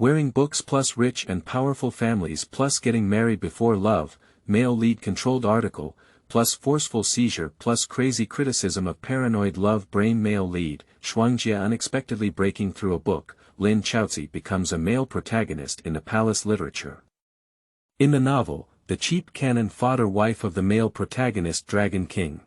Wearing Books+Rich and Powerful Families plus Getting Married Before Love, Male Lead Controlled Article, plus Forceful Seizure+Crazy Criticism of Paranoid Love Brain Male Lead, Shuangjie unexpectedly breaking through a book, Lin Chaoci becomes a male protagonist in the palace literature. In the novel, the cheap cannon fodder wife of the male protagonist Dragon King.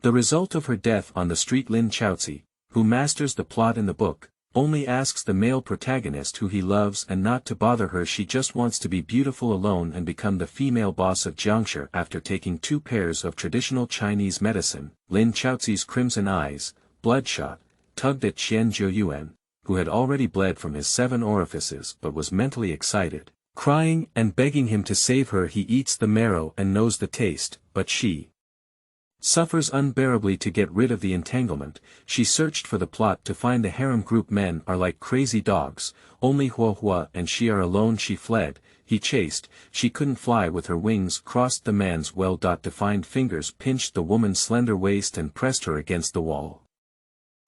The result of her death on the street Lin Chaoci, who masters the plot in the book, only asks the male protagonist who he loves and not to bother her. She just wants to be beautiful alone and become the female boss of Jiangshi. After taking 2 pairs of traditional Chinese medicine, Lin Chaoci's crimson eyes, bloodshot, tugged at Qianjiuyuan, who had already bled from his 7 orifices but was mentally excited, crying and begging him to save her. He eats the marrow and knows the taste, but she suffers unbearably. To get rid of the entanglement, she searched for the plot to find the harem group. Men are like crazy dogs, only Hua and she are alone. She fled, he chased, she couldn't fly with her wings crossed. The man's well-defined fingers pinched the woman's slender waist and pressed her against the wall.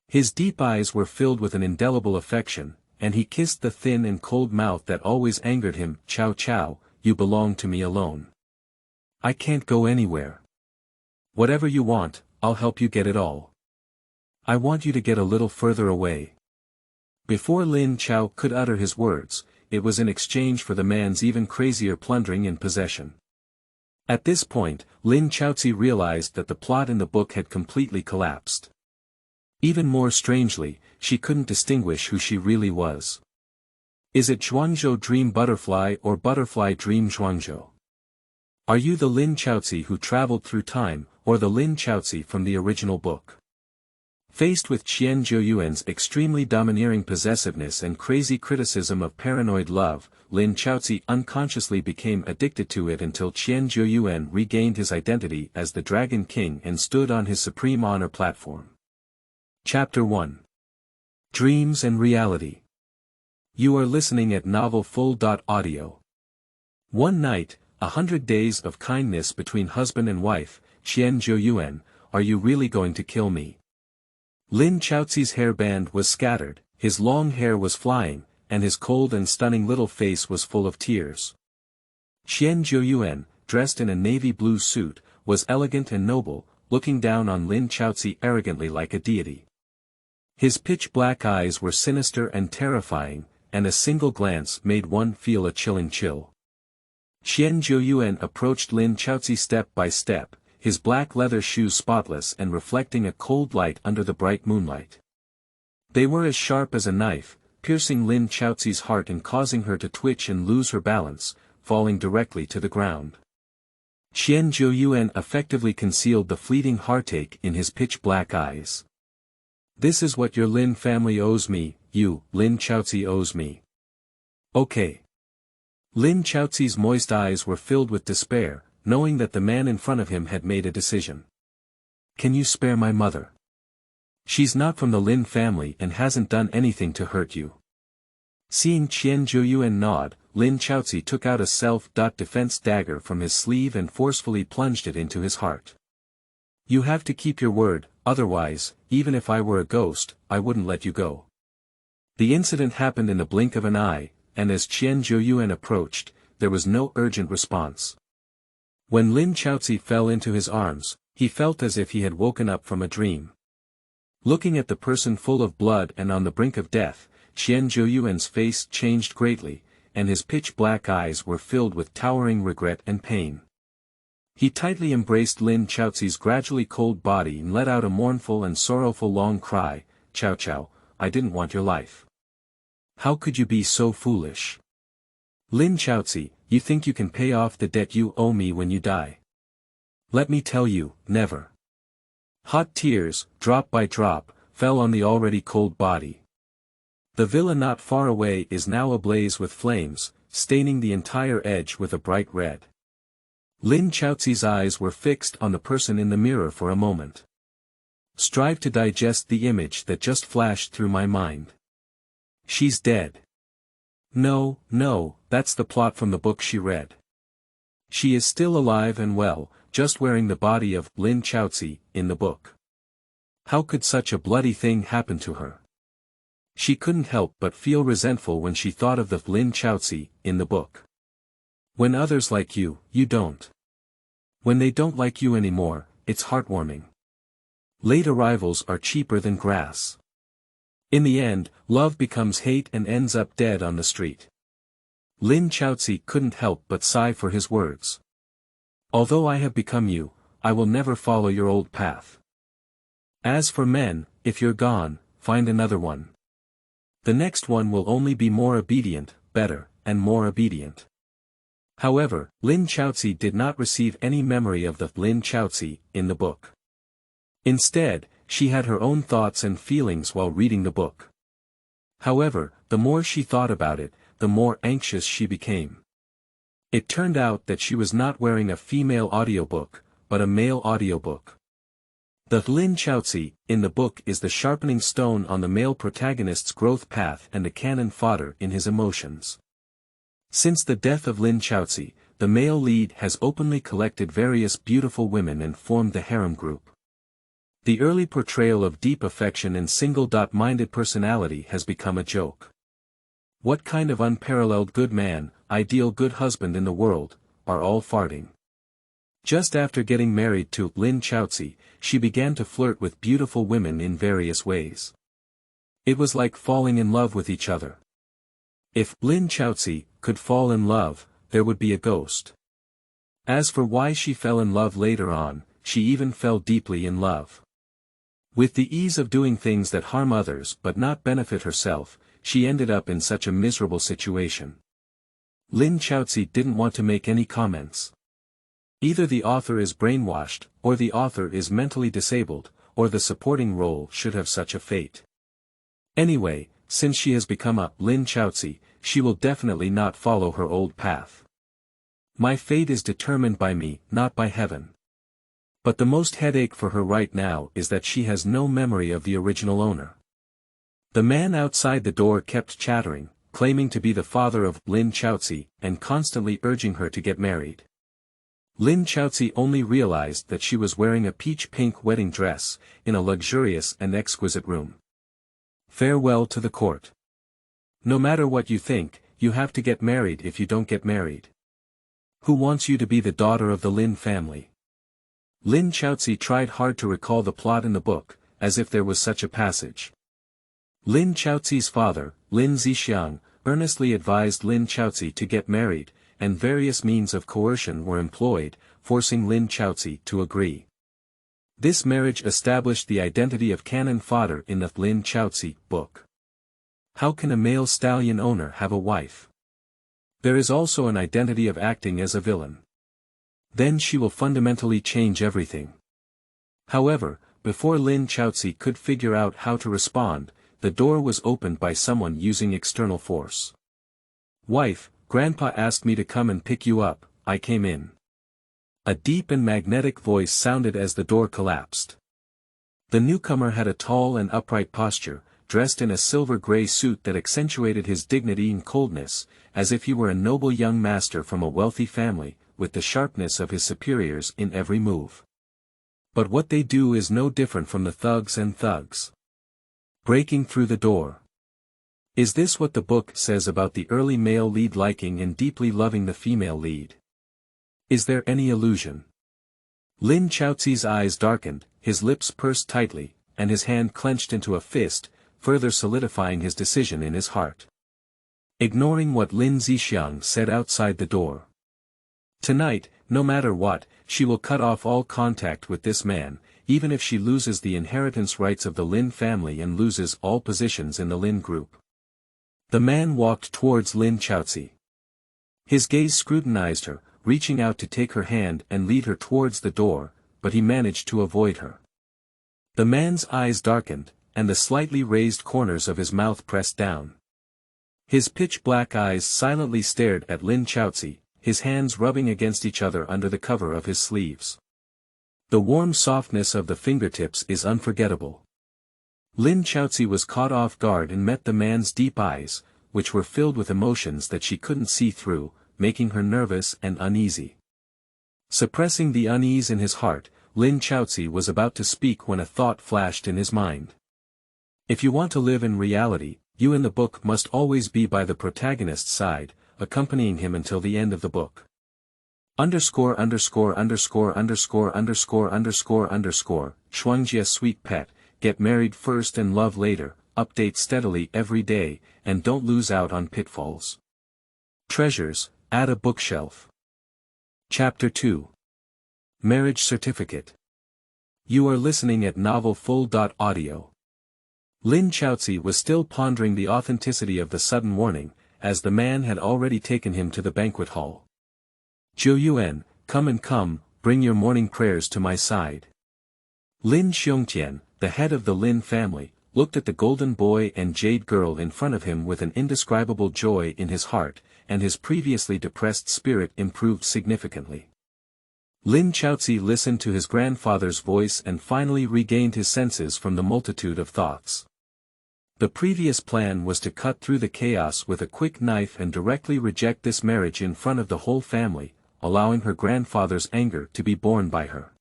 His deep eyes were filled with an indelible affection, and he kissed the thin and cold mouth that always angered him. Chow chow, you belong to me alone. I can't go anywhere. Whatever you want, I'll help you get it all. I want you to get a little further away. Before Lin Chao could utter his words, it was in exchange for the man's even crazier plundering and possession. At this point, Lin Chaoci realized that the plot in the book had completely collapsed. Even more strangely, she couldn't distinguish who she really was. Is it Zhuangzhou Dream Butterfly or Butterfly Dream Zhuangzhou? Are you the Lin Chaoci who traveled through time, or the Lin Chaoci from the original book? Faced with Qianjiuyuan's extremely domineering possessiveness and crazy criticism of paranoid love, Lin Chaoci unconsciously became addicted to it until Qianjiuyuan regained his identity as the Dragon King and stood on his supreme honor platform. Chapter 1. Dreams and Reality. You are listening at novelfull.audio. One night, 100 days of kindness between husband and wife. Qianjiuyuan, are you really going to kill me? Lin Chaoci's hairband was scattered, his long hair was flying, and his cold and stunning little face was full of tears. Qianjiuyuan, dressed in a navy blue suit, was elegant and noble, looking down on Lin Chaoci arrogantly like a deity. His pitch-black eyes were sinister and terrifying, and a single glance made one feel a chilling chill. Qianjiuyuan approached Lin Chaoci step by step, his black leather shoes spotless and reflecting a cold light under the bright moonlight. They were as sharp as a knife, piercing Lin Chaoci's heart and causing her to twitch and lose her balance, falling directly to the ground. Qianjiuyuan effectively concealed the fleeting heartache in his pitch-black eyes. This is what your Lin family owes me, you, Lin Chaoci owes me. Okay. Lin Chaoci's moist eyes were filled with despair, knowing that the man in front of him had made a decision. Can you spare my mother? She's not from the Lin family and hasn't done anything to hurt you. Seeing Qianjiuyuan nod, Lin Chaoci took out a self-defense dagger from his sleeve and forcefully plunged it into his heart. You have to keep your word, otherwise, even if I were a ghost, I wouldn't let you go. The incident happened in the blink of an eye, and as Qianjiuyuan approached, there was no urgent response. When Lin Chaoci fell into his arms, he felt as if he had woken up from a dream. Looking at the person full of blood and on the brink of death, Qianjiuyuan's face changed greatly, and his pitch-black eyes were filled with towering regret and pain. He tightly embraced Lin Chaoci's gradually cold body and let out a mournful and sorrowful long cry, "Chow chow, I didn't want your life. How could you be so foolish? Lin Chaoci, you think you can pay off the debt you owe me when you die? Let me tell you, never." Hot tears, drop by drop, fell on the already cold body. The villa not far away is now ablaze with flames, staining the entire edge with a bright red. Lin Chaoci's eyes were fixed on the person in the mirror for a moment. Strive to digest the image that just flashed through my mind. She's dead. No, that's the plot from the book she read. She is still alive and well, just wearing the body of Lin Chaoci in the book. How could such a bloody thing happen to her? She couldn't help but feel resentful when she thought of the Lin Chaoci in the book. When others like you, you don't. When they don't like you anymore, it's heartwarming. Late arrivals are cheaper than grass. In the end, love becomes hate and ends up dead on the street. Lin Chaoci couldn't help but sigh for his words. Although I have become you, I will never follow your old path. As for men, if you're gone, find another one. The next one will only be more obedient, better, and more obedient. However, Lin Chaoci did not receive any memory of the Lin Chaoci in the book. Instead, she had her own thoughts and feelings while reading the book. However, the more she thought about it, the more anxious she became. It turned out that she was not wearing a female audiobook, but a male audiobook. The Lin Chaoci in the book is the sharpening stone on the male protagonist's growth path and the cannon fodder in his emotions. Since the death of Lin Chaoci, the male lead has openly collected various beautiful women and formed the harem group. The early portrayal of deep affection and single-minded personality has become a joke. What kind of unparalleled good man, ideal good husband in the world, are all farting? Just after getting married to Lin Chaoci, she began to flirt with beautiful women in various ways. It was like falling in love with each other. If Lin Chaoci could fall in love, there would be a ghost. As for why she fell in love later on, she even fell deeply in love. With the ease of doing things that harm others but not benefit herself, she ended up in such a miserable situation. Lin Chaoci didn't want to make any comments. Either the author is brainwashed, or the author is mentally disabled, or the supporting role should have such a fate. Anyway, since she has become a Lin Chaoci, she will definitely not follow her old path. My fate is determined by me, not by heaven. But the most headache for her right now is that she has no memory of the original owner. The man outside the door kept chattering, claiming to be the father of Lin Chaoci, and constantly urging her to get married. Lin Chaoci only realized that she was wearing a peach-pink wedding dress, in a luxurious and exquisite room. Farewell to the court. No matter what you think, you have to get married if you don't get married. Who wants you to be the daughter of the Lin family? Lin Chaoci tried hard to recall the plot in the book, as if there was such a passage. Lin Chaoci's father, Lin Zixiang, earnestly advised Lin Chaoci to get married, and various means of coercion were employed, forcing Lin Chaoci to agree. This marriage established the identity of cannon fodder in the Lin Chaoci book. How can a male stallion owner have a wife? There is also an identity of acting as a villain. Then she will fundamentally change everything. However, before Lin Chaoci could figure out how to respond, the door was opened by someone using external force. Wife, Grandpa asked me to come and pick you up, I came in. A deep and magnetic voice sounded as the door collapsed. The newcomer had a tall and upright posture, dressed in a silver-gray suit that accentuated his dignity and coldness, as if he were a noble young master from a wealthy family, with the sharpness of his superiors in every move. But what they do is no different from the thugs and thugs. Breaking through the door. Is this what the book says about the early male lead liking and deeply loving the female lead? Is there any illusion? Lin Chaoci's eyes darkened, his lips pursed tightly, and his hand clenched into a fist, further solidifying his decision in his heart. Ignoring what Lin Zixiang said outside the door. Tonight, no matter what, she will cut off all contact with this man, even if she loses the inheritance rights of the Lin family and loses all positions in the Lin group. The man walked towards Lin Chaoci. His gaze scrutinized her, reaching out to take her hand and lead her towards the door, but he managed to avoid her. The man's eyes darkened, and the slightly raised corners of his mouth pressed down. His pitch-black eyes silently stared at Lin Chaoci, his hands rubbing against each other under the cover of his sleeves. The warm softness of the fingertips is unforgettable. Lin Chaoci was caught off guard and met the man's deep eyes, which were filled with emotions that she couldn't see through, making her nervous and uneasy. Suppressing the unease in his heart, Lin Chaoci was about to speak when a thought flashed in his mind. If you want to live in reality, you in the book must always be by the protagonist's side, accompanying him until the end of the book. Shuangjie sweet pet, get married first and love later, update steadily every day, and don't lose out on pitfalls. Treasures, add a bookshelf. Chapter 2. Marriage Certificate. You are listening at novelfull.audio. Lin Chaoci was still pondering the authenticity of the sudden warning, as the man had already taken him to the banquet hall. Qianjiuyuan, come, bring your morning prayers to my side. Lin Xiongtian, the head of the Lin family, looked at the golden boy and jade girl in front of him with an indescribable joy in his heart, and his previously depressed spirit improved significantly. Lin Chaoci listened to his grandfather's voice and finally regained his senses from the multitude of thoughts. The previous plan was to cut through the chaos with a quick knife and directly reject this marriage in front of the whole family, allowing her grandfather's anger to be borne by her.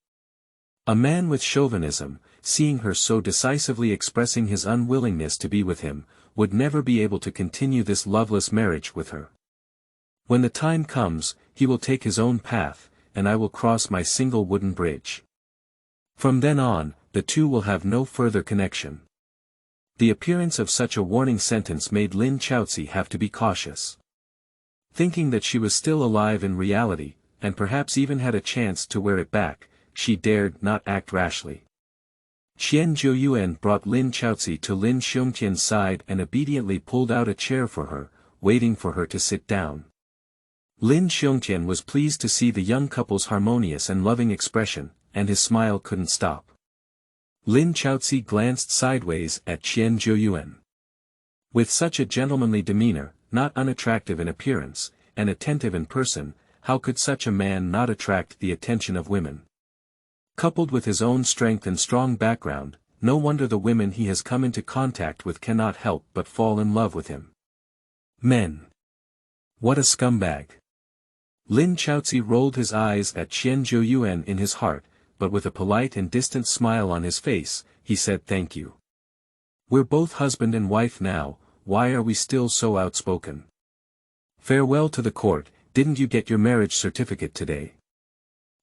A man with chauvinism, seeing her so decisively expressing his unwillingness to be with him, would never be able to continue this loveless marriage with her. When the time comes, he will take his own path, and I will cross my single wooden bridge. From then on, the two will have no further connection. The appearance of such a warning sentence made Lin Chaoci have to be cautious. Thinking that she was still alive in reality, and perhaps even had a chance to wear it back, she dared not act rashly. Qianjiuyuan brought Lin Chaoci to Lin Xiongtian's side and obediently pulled out a chair for her, waiting for her to sit down. Lin Xiongtian was pleased to see the young couple's harmonious and loving expression, and his smile couldn't stop. Lin Chaoci glanced sideways at Qianjiuyuan. With such a gentlemanly demeanor, not unattractive in appearance, and attentive in person, how could such a man not attract the attention of women? Coupled with his own strength and strong background, no wonder the women he has come into contact with cannot help but fall in love with him. Men. What a scumbag. Lin Chaoci rolled his eyes at Qianjiuyuan in his heart, but with a polite and distant smile on his face, he said thank you. We're both husband and wife now, why are we still so outspoken? Farewell to the court, didn't you get your marriage certificate today?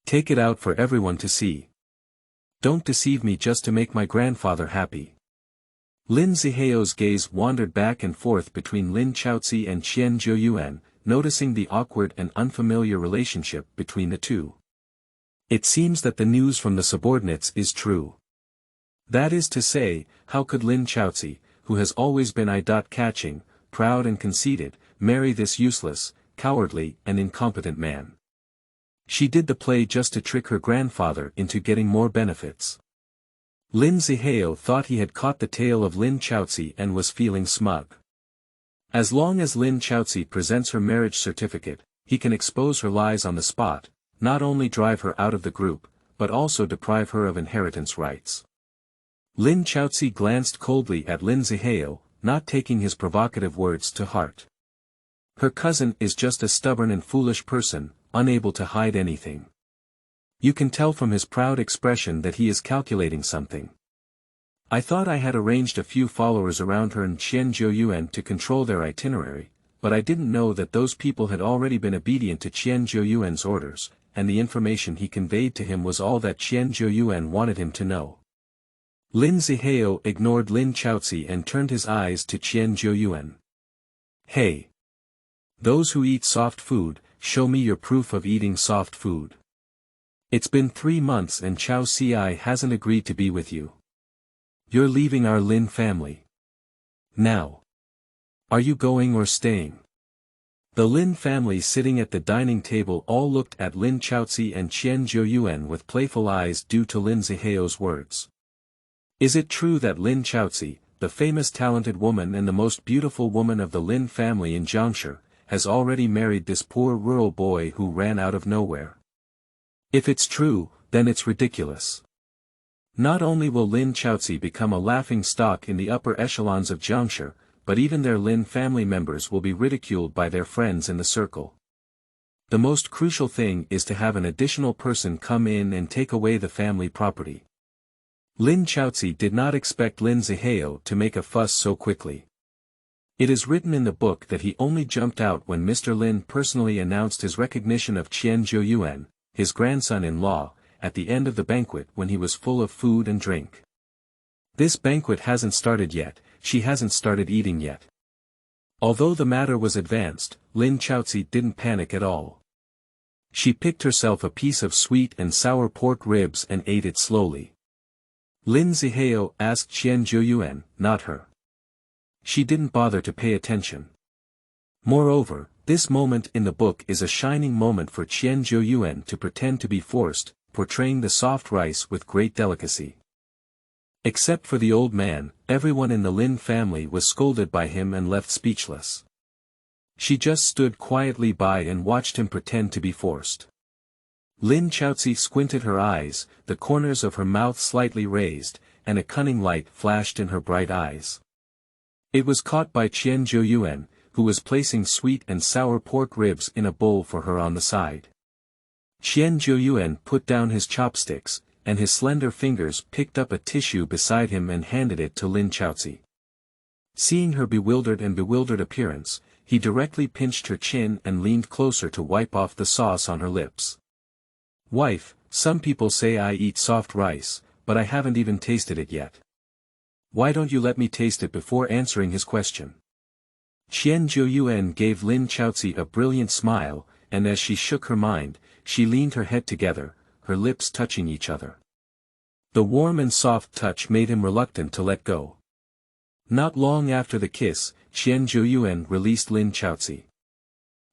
Take it out for everyone to see. Don't deceive me just to make my grandfather happy. Lin Zihao's gaze wandered back and forth between Lin Chaoci and Qianjiuyuan, noticing the awkward and unfamiliar relationship between the two. It seems that the news from the subordinates is true. That is to say, how could Lin Chaoci, who has always been eye-catching, proud and conceited, marry this useless, cowardly and incompetent man? She did the play just to trick her grandfather into getting more benefits. Lin Zihao thought he had caught the tail of Lin Chaoci and was feeling smug. As long as Lin Chaoci presents her marriage certificate, he can expose her lies on the spot, not only drive her out of the group, but also deprive her of inheritance rights. Lin Chaoci glanced coldly at Lin Zihao, not taking his provocative words to heart. Her cousin is just a stubborn and foolish person, unable to hide anything. You can tell from his proud expression that he is calculating something. I thought I had arranged a few followers around her and Qianjiuyuan to control their itinerary, but I didn't know that those people had already been obedient to Qianjiuyuan's orders, and the information he conveyed to him was all that Qianjiuyuan wanted him to know. Lin Zihao ignored Lin Chaoci and turned his eyes to Qianjiuyuan. Hey! Those who eat soft food, show me your proof of eating soft food. It's been 3 months and Chaoci hasn't agreed to be with you. You're leaving our Lin family. Now. Are you going or staying? The Lin family sitting at the dining table all looked at Lin Chaoci and Qianjiuyuan with playful eyes due to Lin Zihao's words. Is it true that Lin Chaoci, the famous talented woman and the most beautiful woman of the Lin family in Jiangshi, has already married this poor rural boy who ran out of nowhere? If it's true, then it's ridiculous. Not only will Lin Chaoci become a laughing stock in the upper echelons of Jiangshi, but even their Lin family members will be ridiculed by their friends in the circle. The most crucial thing is to have an additional person come in and take away the family property. Lin Chaoci did not expect Lin Zihao to make a fuss so quickly. It is written in the book that he only jumped out when Mr. Lin personally announced his recognition of Qianjiuyuan, his grandson-in-law, at the end of the banquet when he was full of food and drink. This banquet hasn't started yet, she hasn't started eating yet. Although the matter was advanced, Lin Chaoci didn't panic at all. She picked herself a piece of sweet and sour pork ribs and ate it slowly. Lin Zihao asked Qianjiuyuan, not her. She didn't bother to pay attention. Moreover, this moment in the book is a shining moment for Qianjiuyuan to pretend to be forced, portraying the soft rice with great delicacy. Except for the old man, everyone in the Lin family was scolded by him and left speechless. She just stood quietly by and watched him pretend to be forced. Lin Chaoci squinted her eyes, the corners of her mouth slightly raised, and a cunning light flashed in her bright eyes. It was caught by Qianjiuyuan, who was placing sweet and sour pork ribs in a bowl for her on the side. Qianjiuyuan put down his chopsticks, and his slender fingers picked up a tissue beside him and handed it to Lin Chaoci. Seeing her bewildered appearance, he directly pinched her chin and leaned closer to wipe off the sauce on her lips. "Wife, some people say I eat soft rice, but I haven't even tasted it yet. Why don't you let me taste it before answering his question?" Qianjiuyuan gave Lin Chaoci a brilliant smile, and as she shook her mind, she leaned her head together, her lips touching each other. The warm and soft touch made him reluctant to let go. Not long after the kiss, Qianjiuyuan released Lin Chaoci.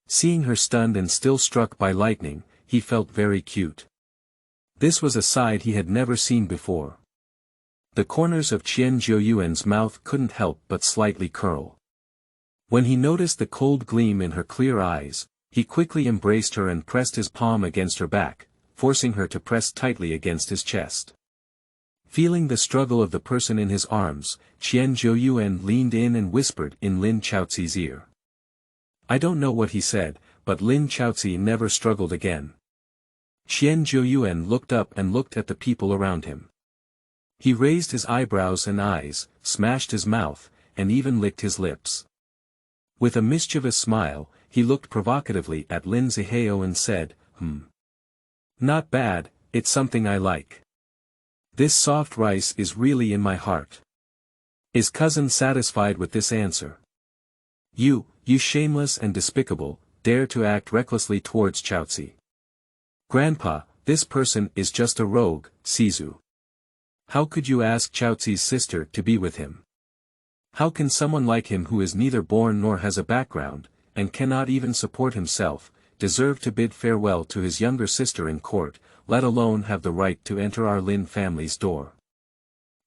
Seeing her stunned and still struck by lightning, he felt very cute. This was a side he had never seen before. The corners of Qianjiuyuan's mouth couldn't help but slightly curl. When he noticed the cold gleam in her clear eyes, he quickly embraced her and pressed his palm against her back, forcing her to press tightly against his chest. Feeling the struggle of the person in his arms, Qianjiuyuan leaned in and whispered in Lin Chaoci's ear. I don't know what he said, but Lin Chaoci never struggled again. Qianjiuyuan looked up and looked at the people around him. He raised his eyebrows and eyes, smashed his mouth, and even licked his lips. With a mischievous smile, he looked provocatively at Lin Zihao and said, Not bad, it's something I like. This soft rice is really in my heart. Is cousin satisfied with this answer? You shameless and despicable, dare to act recklessly towards Chaoci. Grandpa, this person is just a rogue, Seizure. How could you ask Chaoci's sister to be with him? How can someone like him who is neither born nor has a background, and cannot even support himself, deserve to bid farewell to his younger sister in court, let alone have the right to enter our Lin family's door?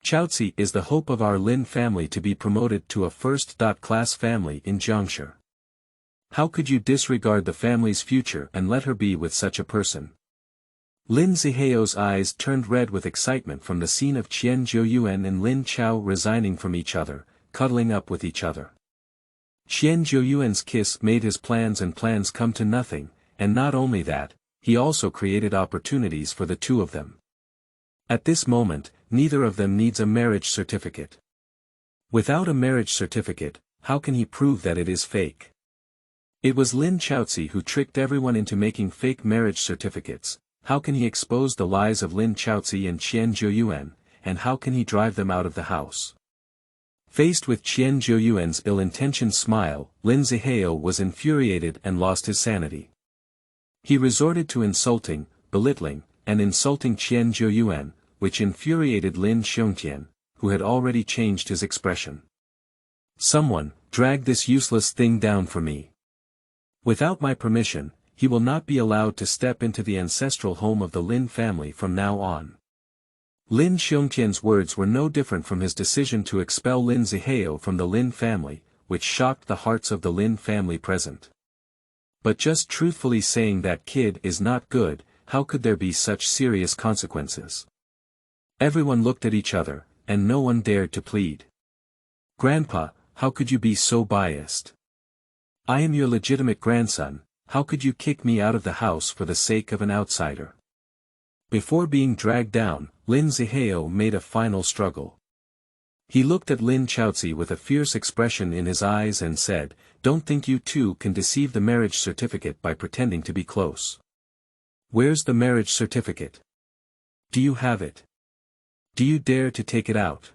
Chaoci is the hope of our Lin family to be promoted to a first-class family in Jiangshi. How could you disregard the family's future and let her be with such a person? Lin Zihao's eyes turned red with excitement from the scene of Qianjiuyuan and Lin Chao resigning from each other, cuddling up with each other. Qianjiuyuan's kiss made his plans come to nothing, and not only that, he also created opportunities for the two of them. At this moment, neither of them needs a marriage certificate. Without a marriage certificate, how can he prove that it is fake? It was Lin Chaoci who tricked everyone into making fake marriage certificates. How can he expose the lies of Lin Chaoci and Qianjiuyuan, and how can he drive them out of the house? Faced with Qianjiuyuan's ill-intentioned smile, Lin Zihao was infuriated and lost his sanity. He resorted to insulting, belittling, and insulting Qianjiuyuan, which infuriated Lin Xiongtian, who had already changed his expression. Someone, drag this useless thing down for me. Without my permission, he will not be allowed to step into the ancestral home of the Lin family from now on. Lin Xiongtian's words were no different from his decision to expel Lin Zihao from the Lin family, which shocked the hearts of the Lin family present. But just truthfully saying that kid is not good, how could there be such serious consequences? Everyone looked at each other, and no one dared to plead. Grandpa, how could you be so biased? I am your legitimate grandson. How could you kick me out of the house for the sake of an outsider? Before being dragged down, Lin Zihao made a final struggle. He looked at Lin Chaoci with a fierce expression in his eyes and said, "Don't think you two can deceive the marriage certificate by pretending to be close. Where's the marriage certificate? Do you have it? Do you dare to take it out?"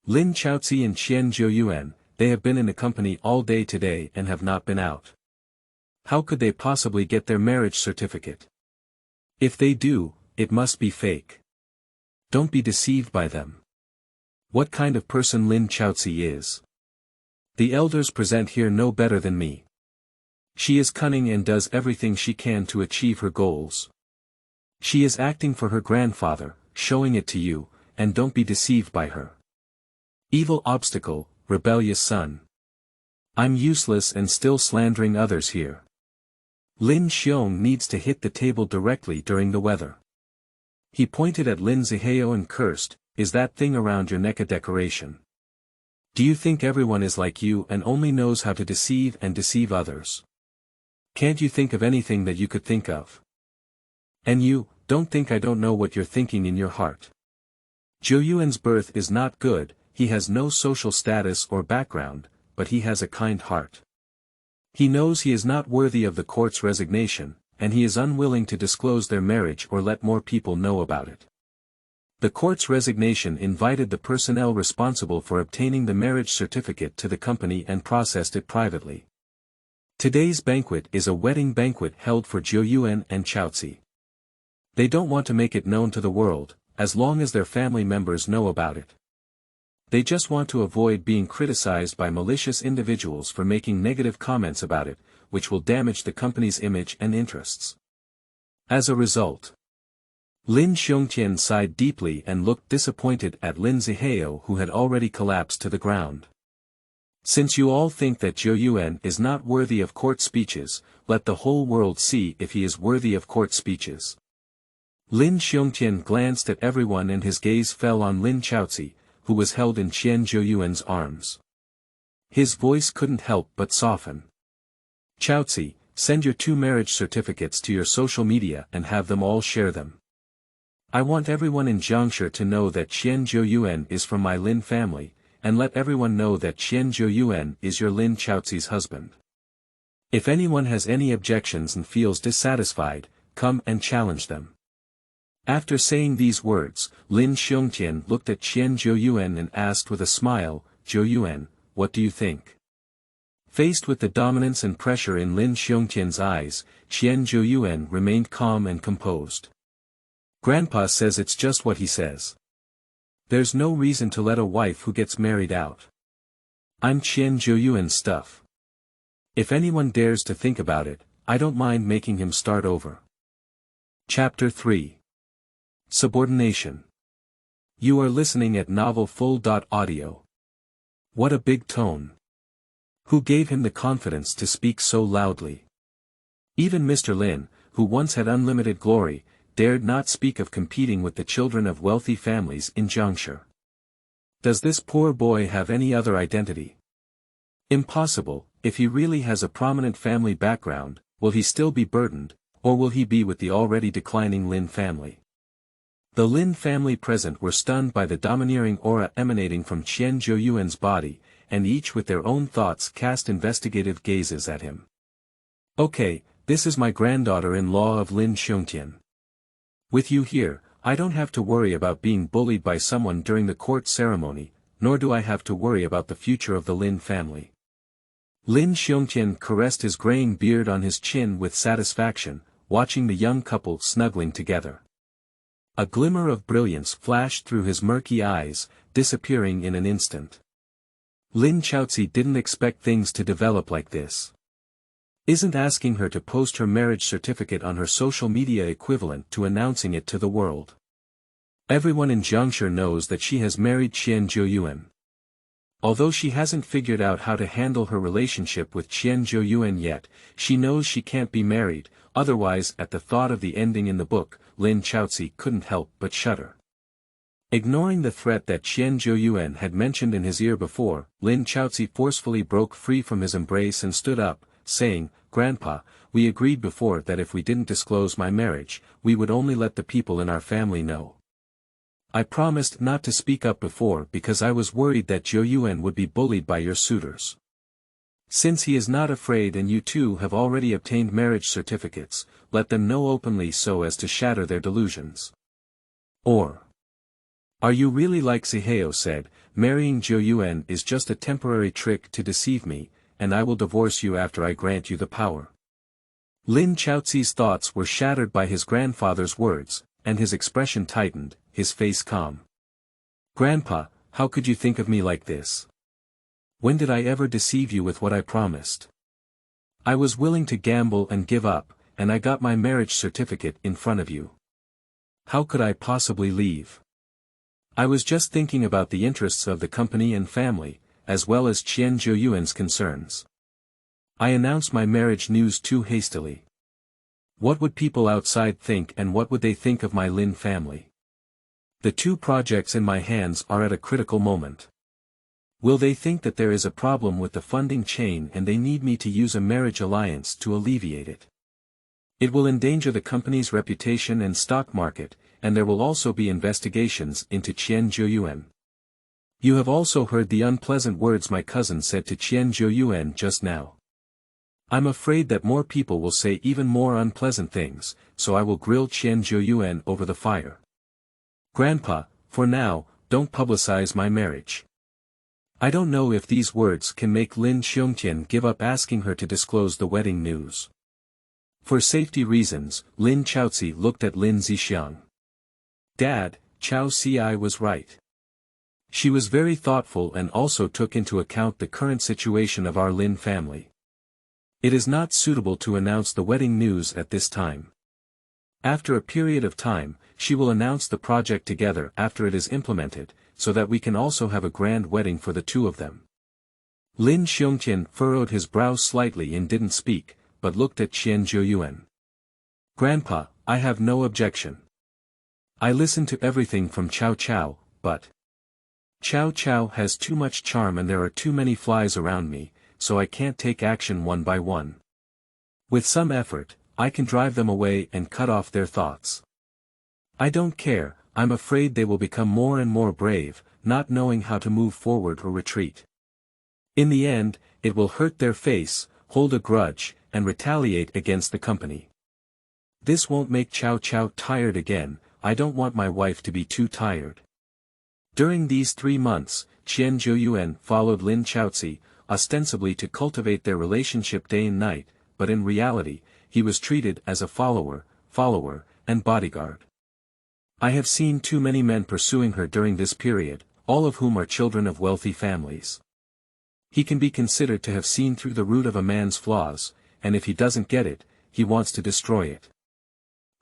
Lin Chaoci and Qianjiuyuan, they have been in the company all day today and have not been out. How could they possibly get their marriage certificate? If they do, it must be fake. Don't be deceived by them. What kind of person Lin Chaoci is? The elders present here know better than me. She is cunning and does everything she can to achieve her goals. She is acting for her grandfather, showing it to you, and don't be deceived by her. Evil obstacle, rebellious son. I'm useless and still slandering others here. Lin Xiong needs to hit the table directly during the weather. He pointed at Lin Zihao and cursed, "Is that thing around your neck a decoration? Do you think everyone is like you and only knows how to deceive and deceive others? Can't you think of anything that you could think of? And you, don't think I don't know what you're thinking in your heart. Jiuyuan's birth is not good, he has no social status or background, but he has a kind heart. He knows he is not worthy of the court's resignation, and he is unwilling to disclose their marriage or let more people know about it. The court's resignation invited the personnel responsible for obtaining the marriage certificate to the company and processed it privately. Today's banquet is a wedding banquet held for Jiuyuan and Chaoci. They don't want to make it known to the world, as long as their family members know about it. They just want to avoid being criticized by malicious individuals for making negative comments about it, which will damage the company's image and interests. As a result, Lin Xiongtian sighed deeply and looked disappointed at Lin Zihao, who had already collapsed to the ground. Since you all think that Jiuyuan is not worthy of court speeches, let the whole world see if he is worthy of court speeches. Lin Xiongtian glanced at everyone and his gaze fell on Lin Chaoci, who was held in Qianjiuyuan's arms. His voice couldn't help but soften. "Chaoci, send your 2 marriage certificates to your social media and have them all share them. I want everyone in Jiangshi to know that Qianjiuyuan is from my Lin family, and let everyone know that Qianjiuyuan is your Lin Chaoci's husband. If anyone has any objections and feels dissatisfied, come and challenge them." After saying these words, Lin Xiongtian looked at Qianjiuyuan and asked with a smile, "Jiuyuan, what do you think?" Faced with the dominance and pressure in Lin Xiongtian's eyes, Qianjiuyuan remained calm and composed. "Grandpa says it's just what he says. There's no reason to let a wife who gets married out. I'm Qianjiuyuan's stuff. If anyone dares to think about it, I don't mind making him start over." Chapter 3. Subordination. You are listening at novelfull.audio. What a big tone. Who gave him the confidence to speak so loudly? Even Mr. Lin, who once had unlimited glory, dared not speak of competing with the children of wealthy families in Jiangshi. Does this poor boy have any other identity? Impossible. If he really has a prominent family background, will he still be burdened, or will he be with the already declining Lin family? The Lin family present were stunned by the domineering aura emanating from Qianjiuyuan's body, and each with their own thoughts cast investigative gazes at him. "Okay, this is my granddaughter-in-law of Lin Xiongtian. With you here, I don't have to worry about being bullied by someone during the court ceremony, nor do I have to worry about the future of the Lin family." Lin Xiongtian caressed his graying beard on his chin with satisfaction, watching the young couple snuggling together. A glimmer of brilliance flashed through his murky eyes, disappearing in an instant. Lin Chaoci didn't expect things to develop like this. Isn't asking her to post her marriage certificate on her social media equivalent to announcing it to the world? Everyone in Jiangshi knows that she has married Qianjiuyuan. Although she hasn't figured out how to handle her relationship with Qianjiuyuan yet, she knows she can't be married, otherwise at the thought of the ending in the book, Lin Chaoci couldn't help but shudder. Ignoring the threat that Qianjiuyuan had mentioned in his ear before, Lin Chaoci forcefully broke free from his embrace and stood up, saying, "Grandpa, we agreed before that if we didn't disclose my marriage, we would only let the people in our family know. I promised not to speak up before because I was worried that Qianjiuyuan would be bullied by your suitors. Since he is not afraid and you two have already obtained marriage certificates, let them know openly so as to shatter their delusions. Or, are you really like Zihao said, marrying Qianjiuyuan is just a temporary trick to deceive me, and I will divorce you after I grant you the power. Lin Chaoci's thoughts were shattered by his grandfather's words, and his expression tightened, his face calm. Grandpa, how could you think of me like this? When did I ever deceive you with what I promised? I was willing to gamble and give up, and I got my marriage certificate in front of you. How could I possibly leave? I was just thinking about the interests of the company and family, as well as Qianjiuyuan's concerns. I announced my marriage news too hastily. What would people outside think and what would they think of my Lin family? The two projects in my hands are at a critical moment. Will they think that there is a problem with the funding chain and they need me to use a marriage alliance to alleviate it? It will endanger the company's reputation and stock market, and there will also be investigations into Qianjiuyuan. You have also heard the unpleasant words my cousin said to Qianjiuyuan just now. I'm afraid that more people will say even more unpleasant things, so I will grill Qianjiuyuan over the fire. Grandpa, for now, don't publicize my marriage. I don't know if these words can make Lin Xiongtian give up asking her to disclose the wedding news. For safety reasons, Lin Chaoci looked at Lin Zixiang. Dad, Chaoci was right. She was very thoughtful and also took into account the current situation of our Lin family. It is not suitable to announce the wedding news at this time. After a period of time, she will announce the project together after it is implemented, so that we can also have a grand wedding for the two of them. Lin Xiongtian furrowed his brow slightly and didn't speak, but looked at Qianjiuyuan. Grandpa, I have no objection. I listen to everything from Cao Cao, but Cao Cao has too much charm and there are too many flies around me, so I can't take action one by one. With some effort, I can drive them away and cut off their thoughts. I don't care, I'm afraid they will become more and more brave, not knowing how to move forward or retreat. In the end, it will hurt their face, hold a grudge, and retaliate against the company. This won't make Cao Cao tired again, I don't want my wife to be too tired. During these 3 months, Qianjiuyuan followed Lin Chaoci, ostensibly to cultivate their relationship day and night, but in reality, he was treated as a follower, and bodyguard. I have seen too many men pursuing her during this period, all of whom are children of wealthy families. He can be considered to have seen through the root of a man's flaws, and if he doesn't get it, he wants to destroy it.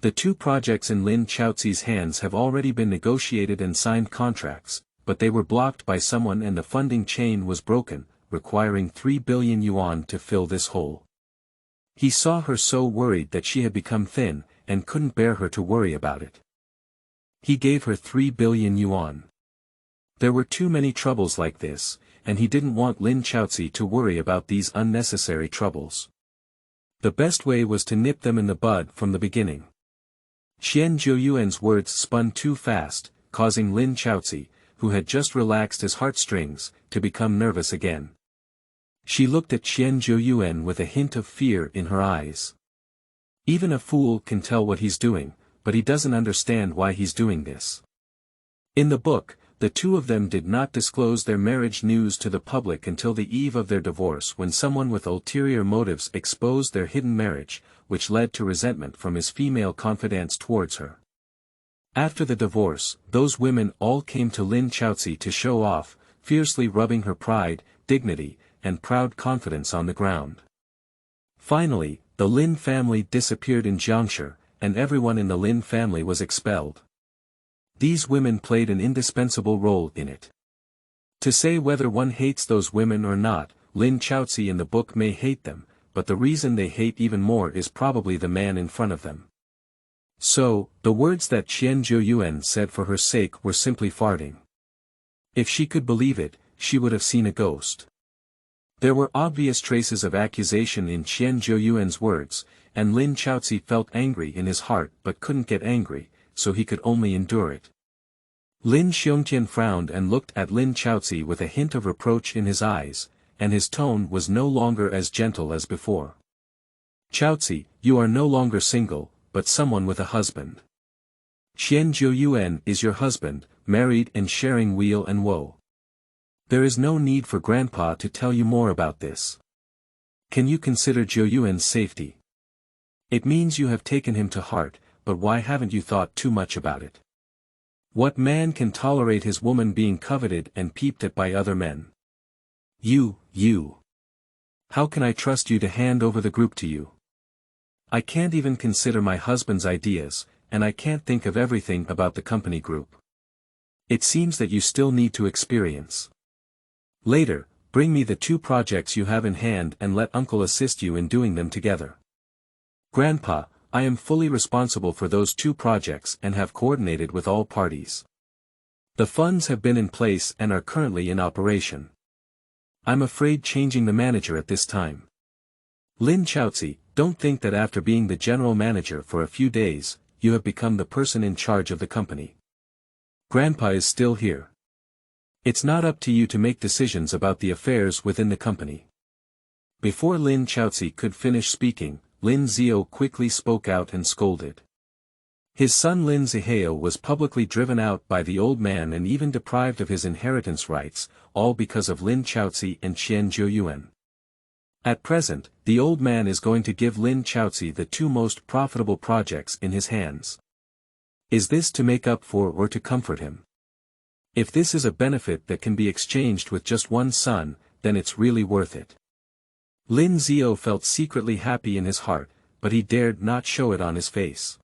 The 2 projects in Lin Chaoci's hands have already been negotiated and signed contracts, but they were blocked by someone and the funding chain was broken, requiring 3 billion yuan to fill this hole. He saw her so worried that she had become thin, and couldn't bear her to worry about it. He gave her 3 billion yuan. There were too many troubles like this, and he didn't want Lin Chaoci to worry about these unnecessary troubles. The best way was to nip them in the bud from the beginning. Qianjiuyuan's words spun too fast, causing Lin Chaoci, who had just relaxed his heartstrings, to become nervous again. She looked at Qianjiuyuan with a hint of fear in her eyes. Even a fool can tell what he's doing, but he doesn't understand why he's doing this. In the book, the 2 of them did not disclose their marriage news to the public until the eve of their divorce when someone with ulterior motives exposed their hidden marriage, which led to resentment from his female confidants towards her. After the divorce, those women all came to Lin Chaoci to show off, fiercely rubbing her pride, dignity, and proud confidence on the ground. Finally, the Lin family disappeared in Jiangshi, and everyone in the Lin family was expelled. These women played an indispensable role in it. To say whether one hates those women or not, Lin Chaoci in the book may hate them, but the reason they hate even more is probably the man in front of them. So, the words that Qianjiuyuan said for her sake were simply farting. If she could believe it, she would have seen a ghost. There were obvious traces of accusation in Qianjiuyuan's words, and Lin Chaoci felt angry in his heart but couldn't get angry, so he could only endure it. Lin Xiongtian frowned and looked at Lin Chaoci with a hint of reproach in his eyes, and his tone was no longer as gentle as before. Chaoci, you are no longer single, but someone with a husband. Qianjiuyuan is your husband, married and sharing weal and woe. There is no need for Grandpa to tell you more about this. Can you consider Jiuyuan's safety? It means you have taken him to heart, but why haven't you thought too much about it? What man can tolerate his woman being coveted and peeped at by other men? You. How can I trust you to hand over the group to you? I can't even consider my husband's ideas, and I can't think of everything about the company group. It seems that you still need to experience. Later, bring me the 2 projects you have in hand and let Uncle assist you in doing them together. Grandpa, I am fully responsible for those 2 projects and have coordinated with all parties. The funds have been in place and are currently in operation. I'm afraid changing the manager at this time. Lin Chaoci, don't think that after being the general manager for a few days, you have become the person in charge of the company. Grandpa is still here. It's not up to you to make decisions about the affairs within the company. Before Lin Chaoci could finish speaking, Lin Zio quickly spoke out and scolded. His son Lin Zihao was publicly driven out by the old man and even deprived of his inheritance rights, all because of Lin Chaoci and Qianjiuyuan. At present, the old man is going to give Lin Chaoci the 2 most profitable projects in his hands. Is this to make up for or to comfort him? If this is a benefit that can be exchanged with just one son, then it's really worth it. Lin Zio felt secretly happy in his heart, but he dared not show it on his face.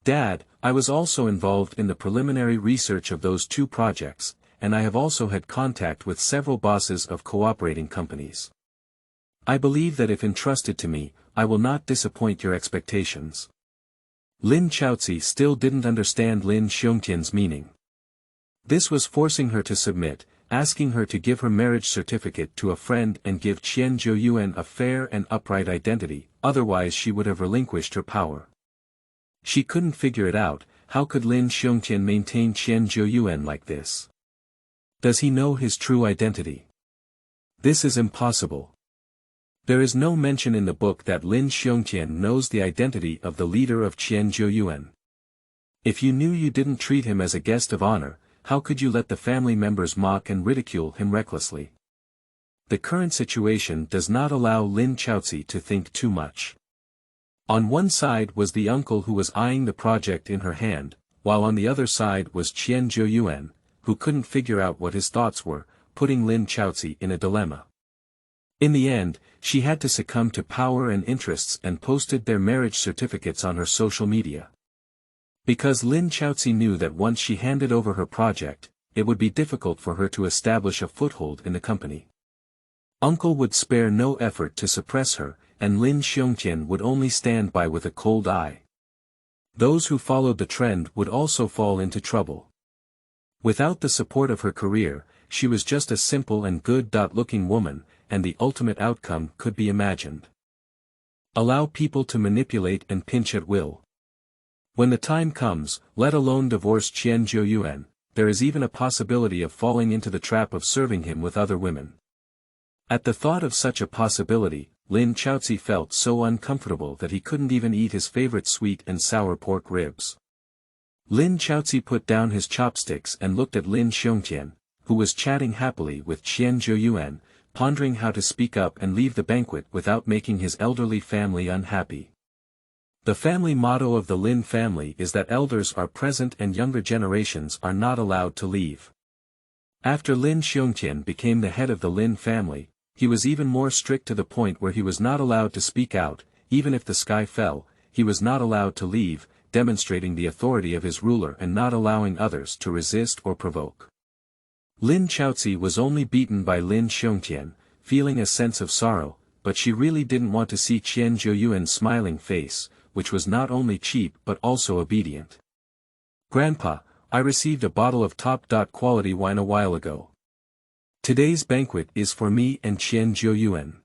Dad, I was also involved in the preliminary research of those 2 projects, and I have also had contact with several bosses of cooperating companies. I believe that if entrusted to me, I will not disappoint your expectations. Lin Chaoci still didn't understand Lin Xiongtian's meaning. This was forcing her to submit, asking her to give her marriage certificate to a friend and give Qianjiuyuan a fair and upright identity, otherwise she would have relinquished her power. She couldn't figure it out. How could Lin Xiongtian maintain Qianjiuyuan like this? Does he know his true identity? This is impossible. There is no mention in the book that Lin Xiongtian knows the identity of the leader of Qianjiuyuan. If you knew you didn't treat him as a guest of honor, how could you let the family members mock and ridicule him recklessly? The current situation does not allow Lin Chaoci to think too much. On one side was the uncle who was eyeing the project in her hand, while on the other side was Qianjiuyuan, who couldn't figure out what his thoughts were, putting Lin Chaoci in a dilemma. In the end, she had to succumb to power and interests and posted their marriage certificates on her social media. Because Lin Chaoci knew that once she handed over her project, it would be difficult for her to establish a foothold in the company. Uncle would spare no effort to suppress her, and Lin Xiongtian would only stand by with a cold eye. Those who followed the trend would also fall into trouble. Without the support of her career, she was just a simple and good-looking woman, and the ultimate outcome could be imagined. Allow people to manipulate and pinch at will. When the time comes, let alone divorce Qianjiuyuan, there is even a possibility of falling into the trap of serving him with other women. At the thought of such a possibility, Lin Chaoci felt so uncomfortable that he couldn't even eat his favorite sweet and sour pork ribs. Lin Chaoci put down his chopsticks and looked at Lin Xiongtian, who was chatting happily with Qianjiuyuan, pondering how to speak up and leave the banquet without making his elderly family unhappy. The family motto of the Lin family is that elders are present and younger generations are not allowed to leave. After Lin Xiongtian became the head of the Lin family, he was even more strict to the point where he was not allowed to speak out, even if the sky fell, he was not allowed to leave, demonstrating the authority of his ruler and not allowing others to resist or provoke. Lin Chaoci was only beaten by Lin Xiongtian, feeling a sense of sorrow, but she really didn't want to see Qianjiuyuan's smiling face, which was not only cheap but also obedient. Grandpa, I received a bottle of top-quality wine a while ago. Today's banquet is for me and Qianjiuyuan.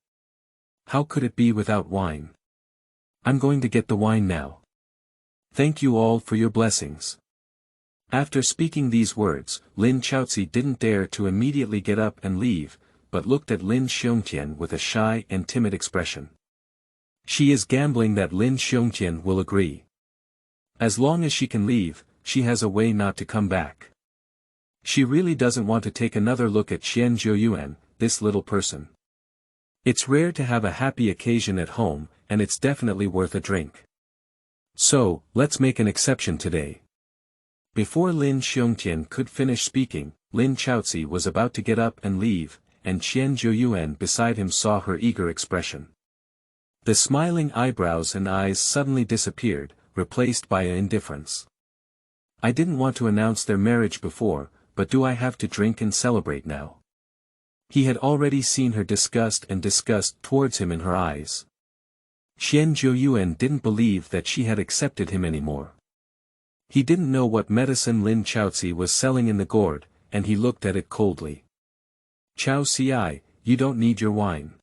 How could it be without wine? I'm going to get the wine now. Thank you all for your blessings. After speaking these words, Lin Chaoci didn't dare to immediately get up and leave, but looked at Lin Xiongtian with a shy and timid expression. She is gambling that Lin Xiongtian will agree. As long as she can leave, she has a way not to come back. She really doesn't want to take another look at Qianjiuyuan, this little person. It's rare to have a happy occasion at home, and it's definitely worth a drink. So, let's make an exception today. Before Lin Xiongtian could finish speaking, Lin Chaoci was about to get up and leave, and Qianjiuyuan beside him saw her eager expression. The smiling eyebrows and eyes suddenly disappeared, replaced by indifference. I didn't want to announce their marriage before, but do I have to drink and celebrate now? He had already seen her disgust towards him in her eyes. Qianjiuyuan didn't believe that she had accepted him anymore. He didn't know what medicine Lin Chaoci was selling in the gourd, and he looked at it coldly. Chaoci, you don't need your wine.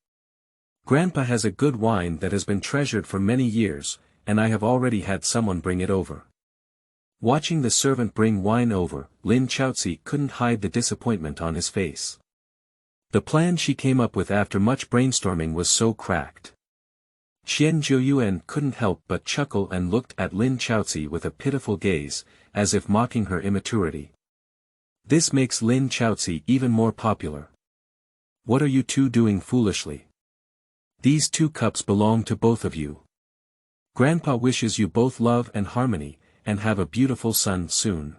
Grandpa has a good wine that has been treasured for many years, and I have already had someone bring it over. Watching the servant bring wine over, Lin Chaoci couldn't hide the disappointment on his face. The plan she came up with after much brainstorming was so cracked. Qianjiuyuan couldn't help but chuckle and looked at Lin Chaoci with a pitiful gaze, as if mocking her immaturity. This makes Lin Chaoci even more popular. What are you two doing foolishly? These 2 cups belong to both of you. Grandpa wishes you both love and harmony, and have a beautiful son soon.